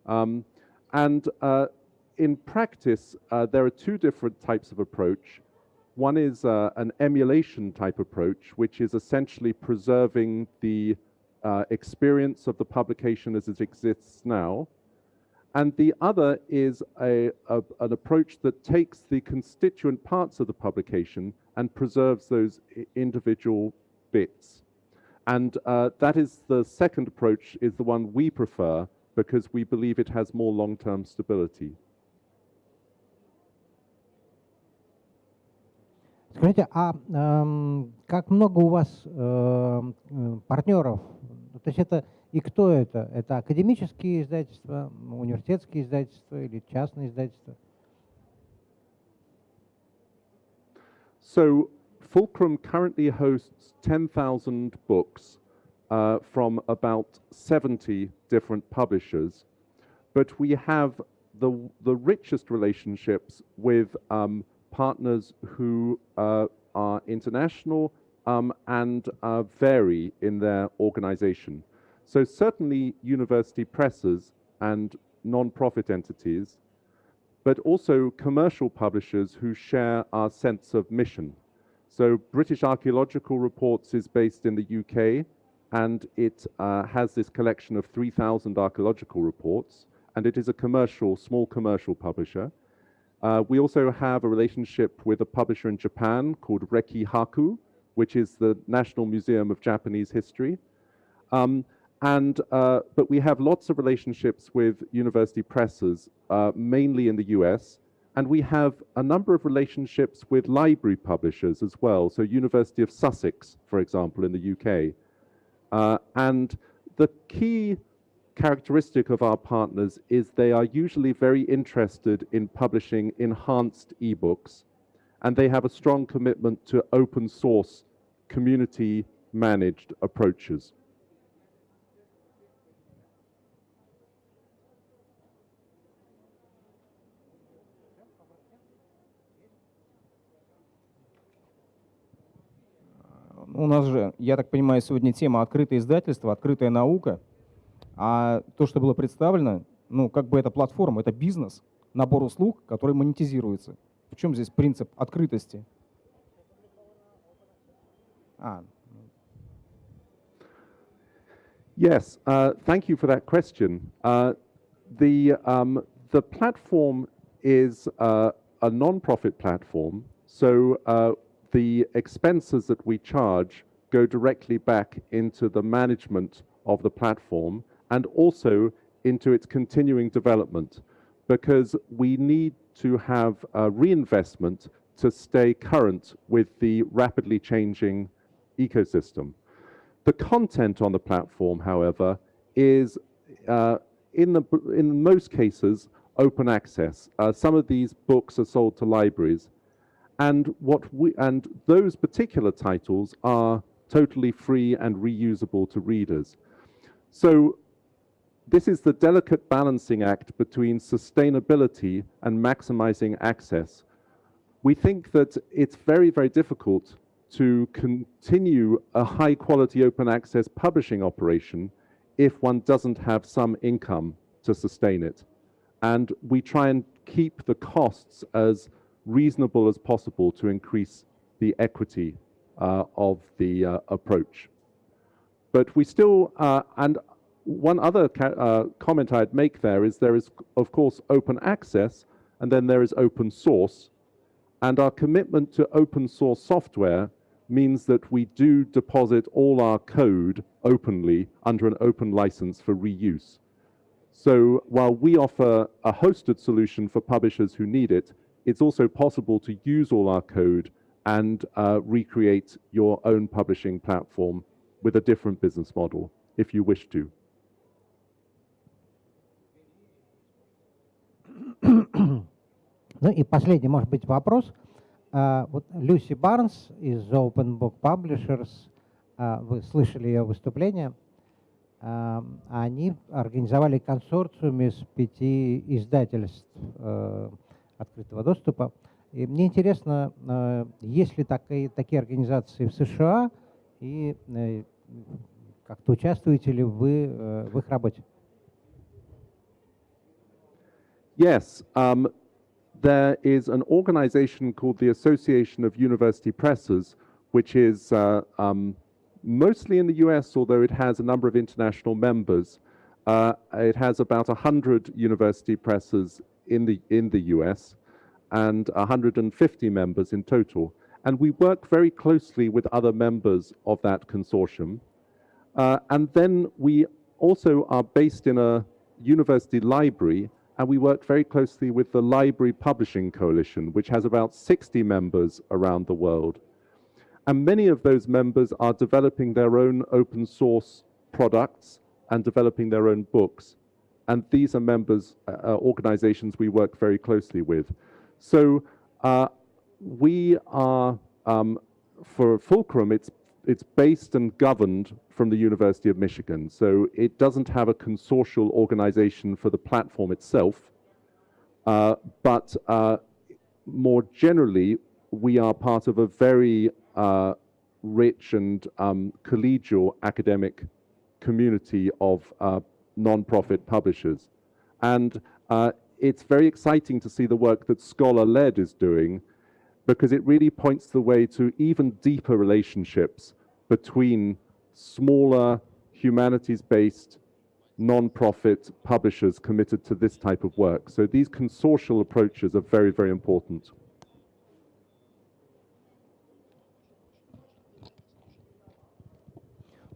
And in practice, there are two different types of approach. One is an emulation type approach, which is essentially preserving the experience of the publication as it exists now. And the other is an approach that takes the constituent parts of the publication and preserves those individual bits. And that is the second approach, is the one we prefer, because we believe it has more long-term stability. Скажите, а как много у вас партнеров? То есть это и кто это? Это академические издательства, университетские издательства или частные издательства? So Fulcrum currently hosts 10,000 books from about 70 different publishers, but we have the richest relationships with partners who are international and vary in their organization. So certainly university presses and non-profit entities, but also commercial publishers who share our sense of mission. So British Archaeological Reports is based in the UK, and it has this collection of 3,000 archaeological reports, and it is a small commercial publisher. We also have a relationship with a publisher in Japan called Reki Haku, which is the National Museum of Japanese History. But we have lots of relationships with university presses, mainly in the US, And we have a number of relationships with library publishers as well. So University of Sussex, for example, in the UK. And the key characteristic of our partners is they are usually very interested in publishing enhanced ebooks, and they have a strong commitment to open source, community managed approaches. У нас же, я так понимаю, сегодня тема «Открытое издательство», «Открытая наука». А то, что было представлено, ну, как бы это платформа, это бизнес, набор услуг, который монетизируется. В чем здесь принцип открытости? Yes, thank you for that question. The platform is a non-profit platform, so the expenses that we charge go directly back into the management of the platform and also into its continuing development, because we need to have a reinvestment to stay current with the rapidly changing ecosystem. The content on the platform, however, is in most cases open access. Some of these books are sold to libraries, and those particular titles are totally free and reusable to readers. So this is the delicate balancing act between sustainability and maximizing access. We think that it's very, very difficult to continue a high quality open access publishing operation if one doesn't have some income to sustain it. And we try and keep the costs as reasonable as possible to increase the equity of the approach. But we still, and one other comment I'd make there is of course, open access, and then there is open source. And our commitment to open source software means that we do deposit all our code openly under an open license for reuse. So while we offer a hosted solution for publishers who need it, it's also possible to use all our code and recreate your own publishing platform with a different business model, if you wish to. Ну и последний, может быть, вопрос. Вот Люси Барнс из Open Book Publishers, вы слышали ее выступление, они организовали консорциум из 5 издательств открытого доступа. И мне интересно, есть ли такие организации в США, и как-то участвуете ли вы в их работе? Yes, there is an organization called the Association of University Presses, which is mostly in the US, although it has a number of international members. It has about 100 university presses in the US and 150 members in total. And we work very closely with other members of that consortium. And then we also are based in a university library, and we work very closely with the Library Publishing Coalition, which has about 60 members around the world. And many of those members are developing their own open source products and developing their own books. And these are members, organizations we work very closely with. So we are, for Fulcrum, it's based and governed from the University of Michigan. So it doesn't have a consortial organization for the platform itself. But more generally, we are part of a very rich and collegial academic community of non-profit publishers. And it's very exciting to see the work that Scholar-Led is doing, because it really points the way to even deeper relationships between smaller, humanities-based, non-profit publishers committed to this type of work. So these consortial approaches are very, very important.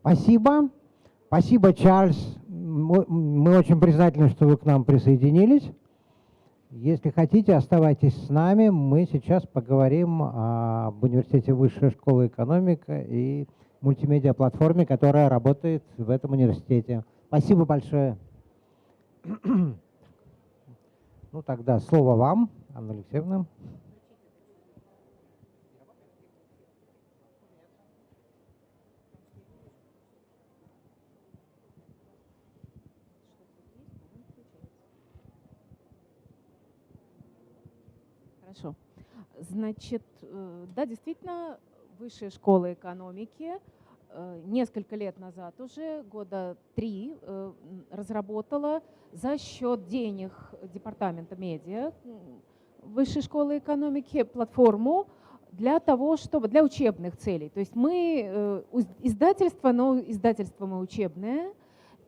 Спасибо. Спасибо, Чарльз. Мы очень признательны, что вы к нам присоединились. Если хотите, оставайтесь с нами. Мы сейчас поговорим об университете Высшей школы экономика и мультимедиа-платформе, которая работает в этом университете. Спасибо большое. Ну тогда слово вам, Анна Алексеевна. Хорошо. Значит, да, действительно, Высшая школа экономики несколько лет назад уже, года 3, разработала за счет денег департамента медиа Высшей школы экономики платформу для того, чтобы для учебных целей. То есть мы издательство, но издательство мы учебное.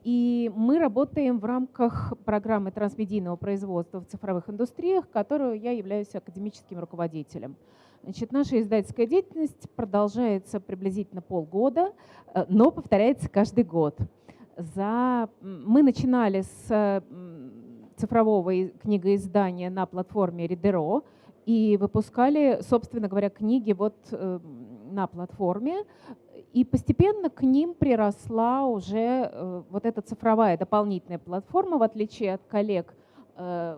И мы работаем в рамках программы трансмедийного производства в цифровых индустриях, которую я являюсь академическим руководителем. Значит, наша издательская деятельность продолжается приблизительно полгода, но повторяется каждый год. Мы начинали с цифрового книгоиздания на платформе Readero и выпускали, собственно говоря, книги вот на платформе. И постепенно к ним приросла уже вот эта цифровая дополнительная платформа, в отличие от коллег. Я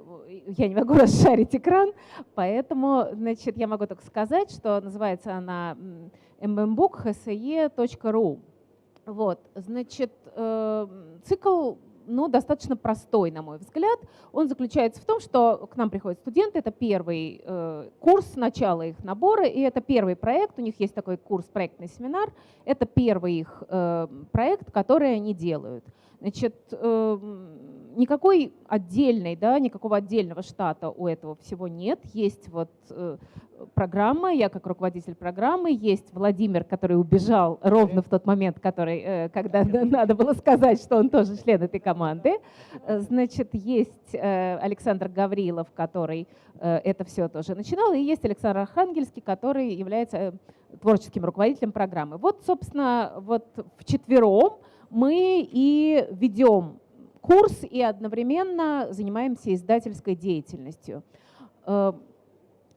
не могу расшарить экран, поэтому, значит, я могу только сказать, что называется она Ebook.ru. Вот, значит, цикл достаточно простой, на мой взгляд. Он заключается в том, что к нам приходят студенты, это первый курс, начало их набора, и это первый проект, у них есть такой курс «Проектный семинар», это первый их проект, который они делают. Значит, никакой отдельной, никакого отдельного штата у этого всего нет. Есть вот программа, я как руководитель программы, есть Владимир, который убежал ровно в тот момент, когда надо было сказать, что он тоже член этой команды. Значит, есть Александр Гаврилов, который это все тоже начинал, и есть Александр Архангельский, который является творческим руководителем программы. Вот, собственно, вот вчетвером мы и ведем курс и одновременно занимаемся издательской деятельностью.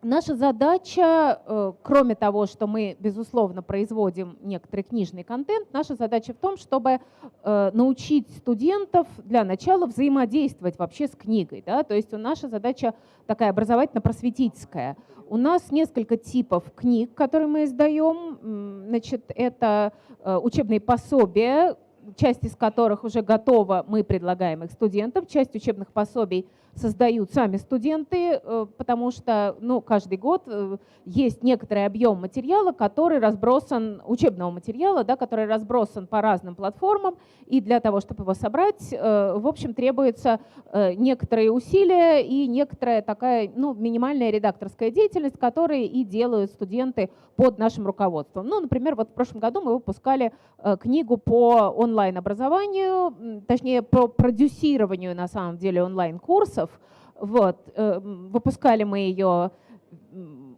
Наша задача, кроме того, что мы, безусловно, производим некоторый книжный контент, наша задача в том, чтобы научить студентов для начала взаимодействовать вообще с книгой. Да? То есть наша задача такая образовательно-просветительская. У нас несколько типов книг, которые мы издаем. Значит, это учебные пособия, часть из которых уже готова, мы предлагаем их студентам. Часть учебных пособий создают сами студенты, потому что каждый год есть некоторый объем материала, который разбросан, учебного материала, который разбросан по разным платформам, и для того, чтобы его собрать, в общем, требуется некоторые усилия и некоторая такая минимальная редакторская деятельность, которые и делают студенты под нашим руководством. Например, вот в прошлом году мы выпускали книгу по онлайн-образованию, точнее, по продюсированию, на самом деле, онлайн-курсов. Вот. Выпускали мы ее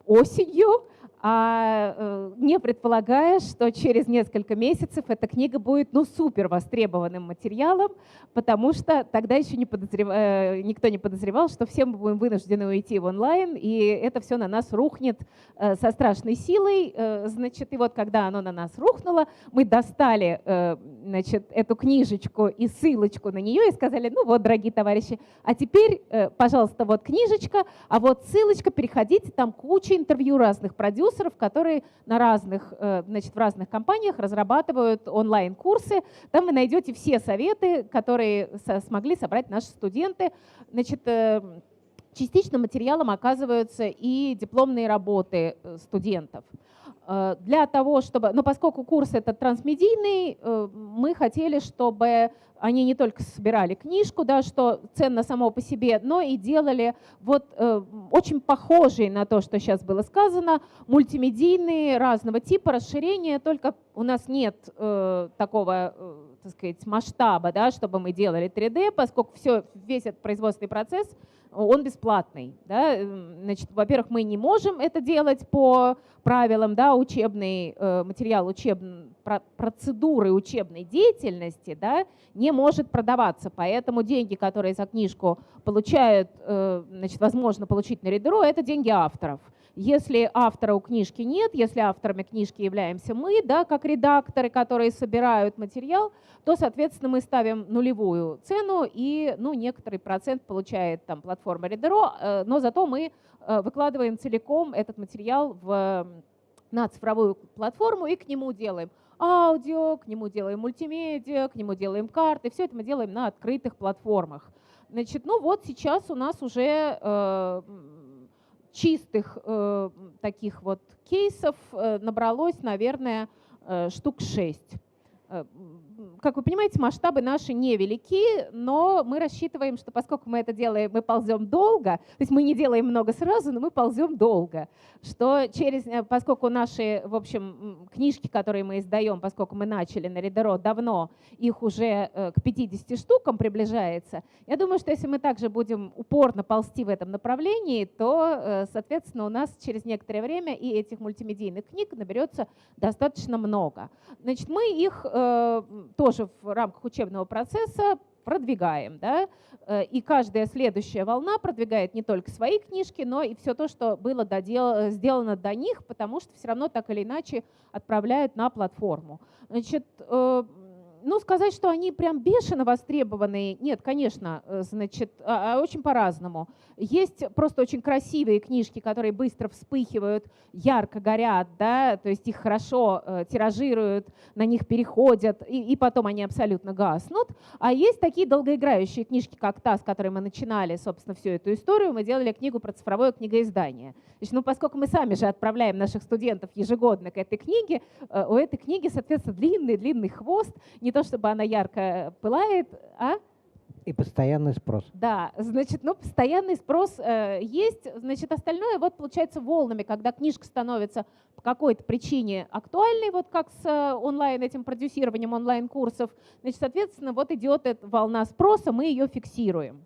осенью, не предполагая, что через несколько месяцев эта книга будет супер востребованным материалом, потому что тогда еще никто не подозревал, что все мы будем вынуждены уйти в онлайн, и это все на нас рухнет со страшной силой. Значит, и вот когда оно на нас рухнуло, мы достали эту книжечку и ссылочку на нее и сказали: вот, дорогие товарищи, а теперь, пожалуйста, вот книжечка, а вот ссылочка, переходите, там куча интервью разных продюсеров, которые в разных компаниях разрабатывают онлайн-курсы. Там вы найдете все советы, которые смогли собрать наши студенты. Значит, частично материалом оказываются и дипломные работы студентов. Для того, чтобы, поскольку курс этот трансмедийный, мы хотели, чтобы они не только собирали книжку, что ценно само по себе, но и делали очень похожие на то, что сейчас было сказано, мультимедийные разного типа расширения, только у нас нет такого, так сказать, масштаба, чтобы мы делали 3D, поскольку весь этот производственный процесс, он бесплатный. Значит, во-первых, мы не можем это делать по правилам, учебный материал процедуры учебной деятельности, да, не может продаваться. Поэтому деньги, которые за книжку получают, значит, возможно получить на ридеро, это деньги авторов. Если автора у книжки нет, если авторами книжки являемся мы, да, как редакторы, которые собирают материал, то, соответственно, мы ставим нулевую цену, и некоторый процент получает там платформа Reader, но зато мы выкладываем целиком этот материал на цифровую платформу и к нему делаем аудио, к нему делаем мультимедиа, к нему делаем карты. Все это мы делаем на открытых платформах. Значит, вот сейчас у нас уже чистых таких вот кейсов набралось, наверное, штук 6. Как вы понимаете, масштабы наши невелики, но мы рассчитываем, что поскольку мы это делаем, мы ползем долго, то есть мы не делаем много сразу, но мы ползем долго, что поскольку наши, в общем, книжки, которые мы издаем, поскольку мы начали на Ридеро давно, их уже к 50 штукам приближается, я думаю, что если мы также будем упорно ползти в этом направлении, то, соответственно, у нас через некоторое время и этих мультимедийных книг наберется достаточно много. Значит, мы их тоже в рамках учебного процесса продвигаем, да? И каждая следующая волна продвигает не только свои книжки, но и все то, что было сделано до них, потому что все равно так или иначе отправляют на платформу. Значит, сказать, что они прям бешено востребованные, нет, конечно, значит, очень по-разному. Есть просто очень красивые книжки, которые быстро вспыхивают, ярко горят, да, то есть их хорошо тиражируют, на них переходят, и потом они абсолютно гаснут. А есть такие долгоиграющие книжки, как та, с которой мы начинали, собственно, всю эту историю. Мы делали книгу про цифровое книгоиздание. Значит, поскольку мы сами же отправляем наших студентов ежегодно к этой книге, у этой книги, соответственно, длинный хвост, не то чтобы она ярко пылает, И постоянный спрос. Да, значит, постоянный спрос есть, значит, остальное получается волнами, когда книжка становится по какой-то причине актуальной, как с этим продюсированием онлайн-курсов, значит, соответственно, идет эта волна спроса, мы ее фиксируем.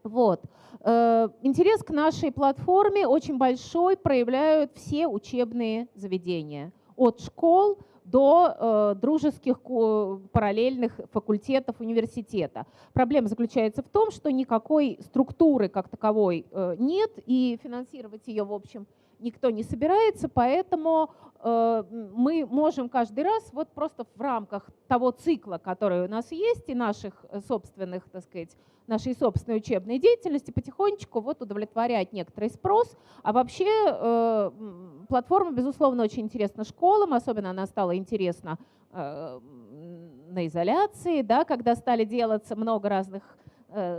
Интерес к нашей платформе очень большой проявляют все учебные заведения, от школ до дружеских параллельных факультетов университета. Проблема заключается в том, что никакой структуры как таковой нет, и финансировать ее, в общем, никто не собирается, поэтому мы можем каждый раз просто в рамках того цикла, который у нас есть, и наших собственных, так сказать, нашей собственной учебной деятельности потихонечку удовлетворять некоторый спрос. А вообще платформа, безусловно, очень интересна школам, особенно она стала интересна на изоляции, да, когда стали делаться много разных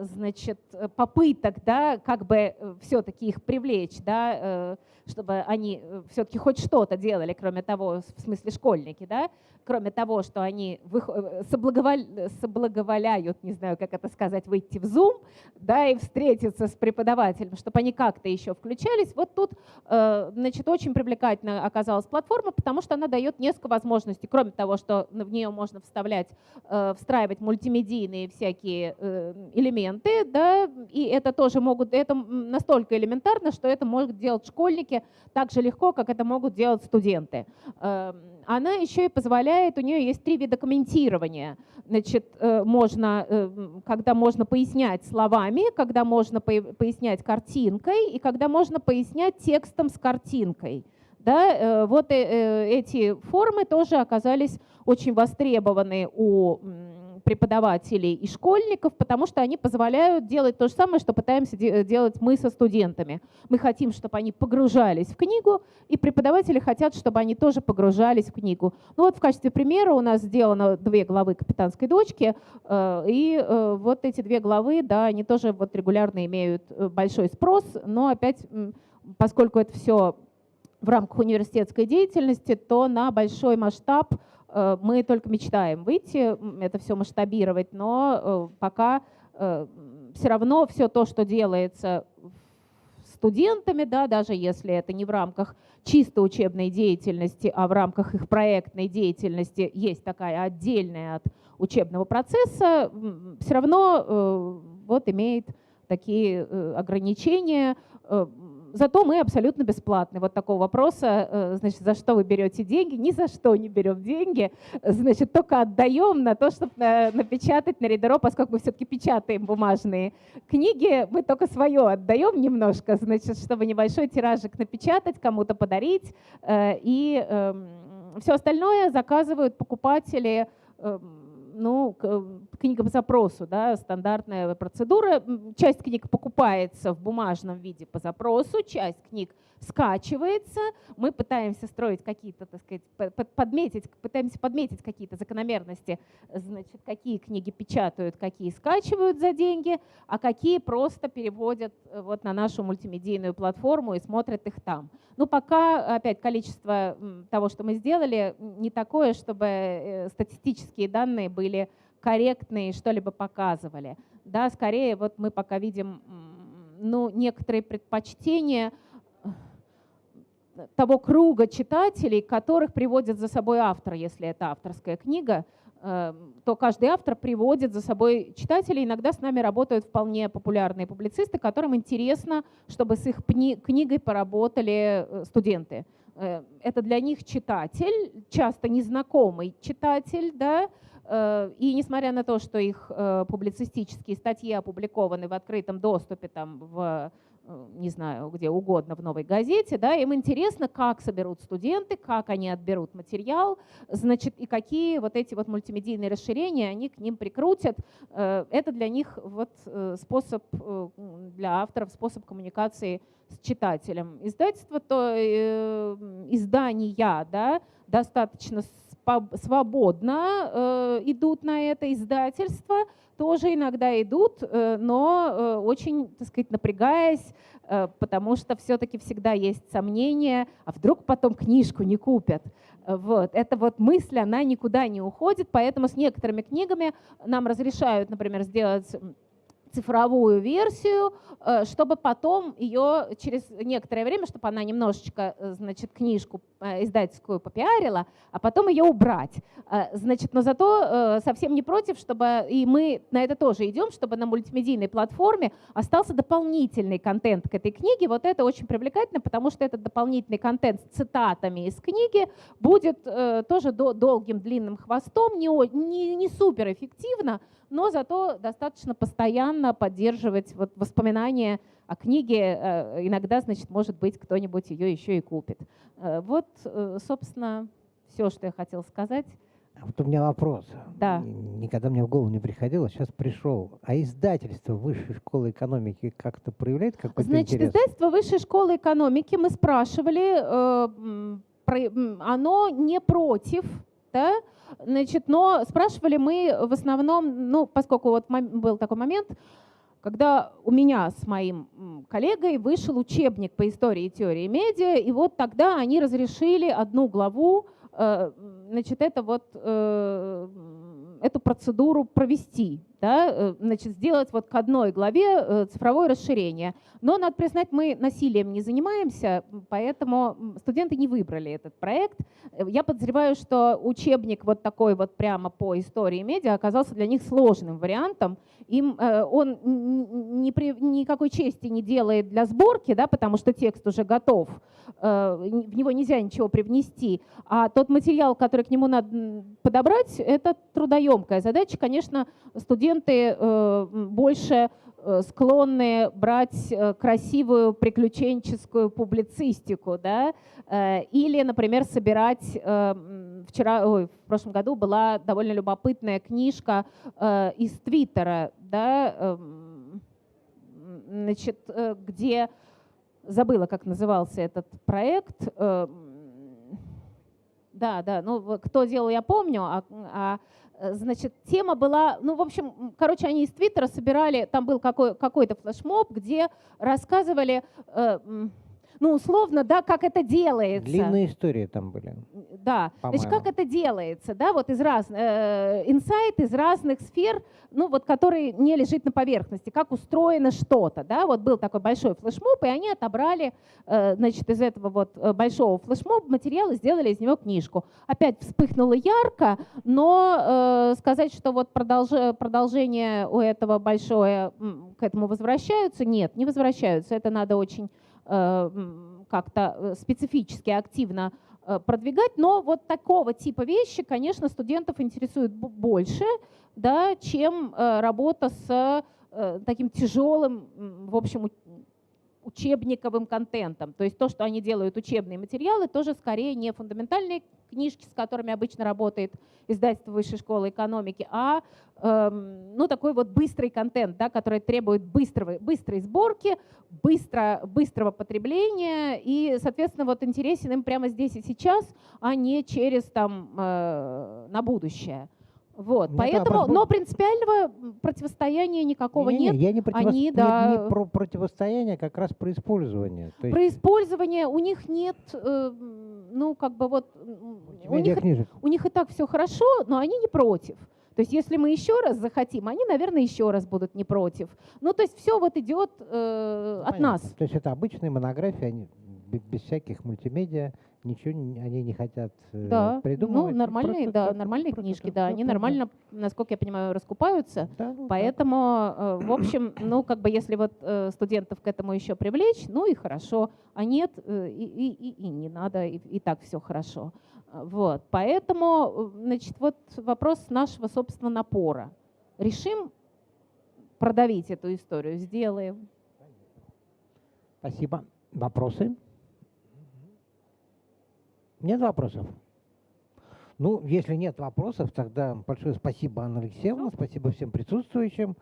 значит, попыток, да, как бы все-таки их привлечь, да, чтобы они все-таки хоть что-то делали, кроме того, в смысле школьники, да, кроме того, что они соблаговоляют, не знаю, как это сказать, выйти в Zoom, да, и встретиться с преподавателем, чтобы они как-то еще включались. Тут, значит, очень привлекательна оказалась платформа, потому что она дает несколько возможностей, кроме того, что в нее можно встраивать мультимедийные всякие элементы, да, и это тоже это настолько элементарно, что это могут делать школьники так же легко, как это могут делать студенты. Она еще и позволяет, у нее есть 3 вида комментирования. Значит, когда можно пояснять словами, когда можно пояснять картинкой и когда можно пояснять текстом с картинкой. Да, эти формы тоже оказались очень востребованы у преподавателей и школьников, потому что они позволяют делать то же самое, что пытаемся делать мы со студентами. Мы хотим, чтобы они погружались в книгу, и преподаватели хотят, чтобы они тоже погружались в книгу. В качестве примера у нас сделано 2 главы «Капитанской дочки», и эти 2 главы, да, они тоже регулярно имеют большой спрос, но опять, поскольку это все в рамках университетской деятельности, то на большой масштаб мы только мечтаем выйти, это все масштабировать, но пока все равно все то, что делается студентами, да, даже если это не в рамках чисто учебной деятельности, а в рамках их проектной деятельности, есть такая отдельная от учебного процесса, все равно имеет такие ограничения. Зато мы абсолютно бесплатны. Вот такого вопроса, значит, за что вы берете деньги? Ни за что не берем деньги, значит, только отдаем на то, чтобы напечатать на ридеро, поскольку мы все-таки печатаем бумажные книги, мы только свое отдаем немножко, значит, чтобы небольшой тиражик напечатать, кому-то подарить, и все остальное заказывают покупатели, ну, книга по запросу, да, стандартная процедура. Часть книг покупается в бумажном виде по запросу, часть книг скачивается. Мы пытаемся строить какие-то, так сказать, пытаемся подметить какие-то закономерности, значит, какие книги печатают, какие скачивают за деньги, а какие просто переводят вот на нашу мультимедийную платформу и смотрят их там. Ну, пока, опять, количество того, что мы сделали, не такое, чтобы статистические данные были корректные и что-либо показывали. Да, скорее, вот мы пока видим, ну, некоторые предпочтения того круга читателей, которых приводит за собой автор, если это авторская книга, то каждый автор приводит за собой читателей. Иногда с нами работают вполне популярные публицисты, которым интересно, чтобы с их книгой поработали студенты. Это для них читатель, часто незнакомый читатель, да, и несмотря на то, что их публицистические статьи опубликованы в открытом доступе, там, в, не знаю, где угодно, в «Новой газете», да, им интересно, как соберут студенты, как они отберут материал, значит, и какие вот эти вот мультимедийные расширения они к ним прикрутят. Это для них вот способ, для авторов, способ коммуникации с читателем. Издательство, то издания, да, достаточно свободно идут на это, издательства тоже иногда идут, но очень, так сказать, напрягаясь, потому что все-таки всегда есть сомнения, а вдруг потом книжку не купят. Вот. Эта вот мысль, она никуда не уходит, поэтому с некоторыми книгами нам разрешают, например, сделать цифровую версию, чтобы потом ее через некоторое время, чтобы она немножечко, значит, книжку издательскую попиарила, а потом ее убрать. Значит, но зато совсем не против, чтобы, и мы на это тоже идем, чтобы на мультимедийной платформе остался дополнительный контент к этой книге. Вот это очень привлекательно, потому что этот дополнительный контент с цитатами из книги будет тоже долгим длинным хвостом, не суперэффективно, но зато достаточно постоянно поддерживать вот воспоминания о книге. Иногда, значит, может быть, кто-нибудь ее еще и купит. Вот, собственно, все, что я хотела сказать. Вот у меня вопрос. Да. Никогда мне в голову не приходило, сейчас пришел. А издательство Высшей школы экономики как-то проявляет какой-то интерес? Значит, издательство Высшей школы экономики, мы спрашивали, оно не против, да? Значит, но спрашивали мы в основном, ну, поскольку вот был такой момент, когда у меня с моим коллегой вышел учебник по истории и теории медиа, и вот тогда они разрешили одну главу, значит, это вот эту процедуру провести, да, значит, сделать вот к одной главе цифровое расширение. Но, надо признать, мы насилием не занимаемся, поэтому студенты не выбрали этот проект. Я подозреваю, что учебник вот такой вот прямо по истории медиа оказался для них сложным вариантом. Им он никакой чести не делает для сборки, да, потому что текст уже готов, в него нельзя ничего привнести. А тот материал, который к нему надо подобрать, это трудоемкая задача. Конечно, студенты больше склонны брать красивую приключенческую публицистику, да? Или, например, собирать, в прошлом году была довольно любопытная книжка из Твиттера, да? Значит, где, забыла, как назывался этот проект, да, ну кто делал, я помню, значит, тема была, ну, в общем, короче, они из Твиттера собирали, там был какой-то флешмоб, где рассказывали, ну, условно, да, как это делается. Длинные истории там были. Да, значит, как это делается, да, вот инсайт из разных сфер, ну, вот, который не лежит на поверхности, как устроено что-то, да, вот был такой большой флешмоб, и они отобрали, значит, из этого вот большого флешмоба материал и сделали из него книжку. Опять вспыхнуло ярко, но сказать, что вот продолжение у этого большое, к этому возвращаются, нет, не возвращаются, это надо очень как-то специфически активно продвигать, но вот такого типа вещи, конечно, студентов интересует больше, да, чем работа с таким тяжелым, в общем, учебниковым контентом. То есть то, что они делают учебные материалы, тоже скорее не фундаментальные книжки, с которыми обычно работает издательство Высшей школы экономики, а ну, такой вот быстрый контент, да, который требует быстрой сборки, быстрого потребления и, соответственно, вот интересен им прямо здесь и сейчас, а не через там на будущее. Вот, поэтому, но принципиального противостояния никакого нет. Я не да, про противостояние, как раз про использование. То есть про использование у них нет, ну как бы вот, у них и так все хорошо, но они не против. То есть если мы еще раз захотим, они, наверное, еще раз будут не против. Ну то есть все вот идет от нас. То есть это обычные монографии, они без всяких мультимедиа, ничего они не хотят придумывать. Ну, нормальные книжки, да, они нормально, насколько я понимаю, раскупаются. Да, ну, поэтому, в общем, ну, как бы если вот студентов к этому еще привлечь, ну и хорошо, а нет, и не надо, и так все хорошо. Вот, поэтому, значит, вот вопрос нашего, собственно, напора. Решим продавить эту историю, сделаем. Спасибо. Вопросы? Нет вопросов? Ну, если нет вопросов, тогда большое спасибо, Анна Алексеевна, спасибо всем присутствующим.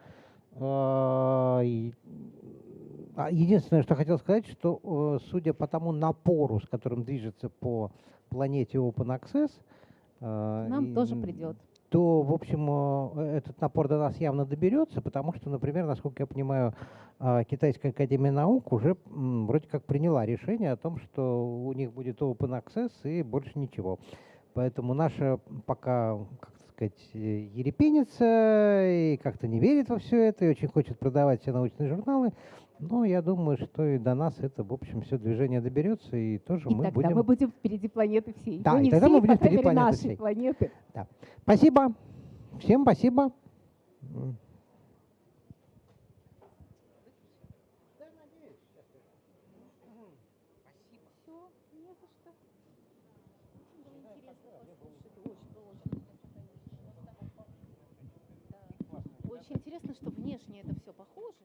Единственное, что хотел сказать, что судя по тому напору, с которым движется по планете Open Access, нам тоже придет. То, в общем, этот напор до нас явно доберется, потому что, например, насколько я понимаю, Китайская академия наук уже вроде как приняла решение о том, что у них будет Open Access и больше ничего. Поэтому наша пока, как сказать, ерепенится и как-то не верит во все это, и очень хочет продавать все научные журналы. Но я думаю, что и до нас это, в общем, все движение доберется, и тоже мы будем... мы будем впереди планеты всей. Да, ну, и тогда всей, мы будем впереди планеты нашей всей. Планеты. Да. Спасибо. Всем спасибо. Очень интересно, что внешне это все похоже.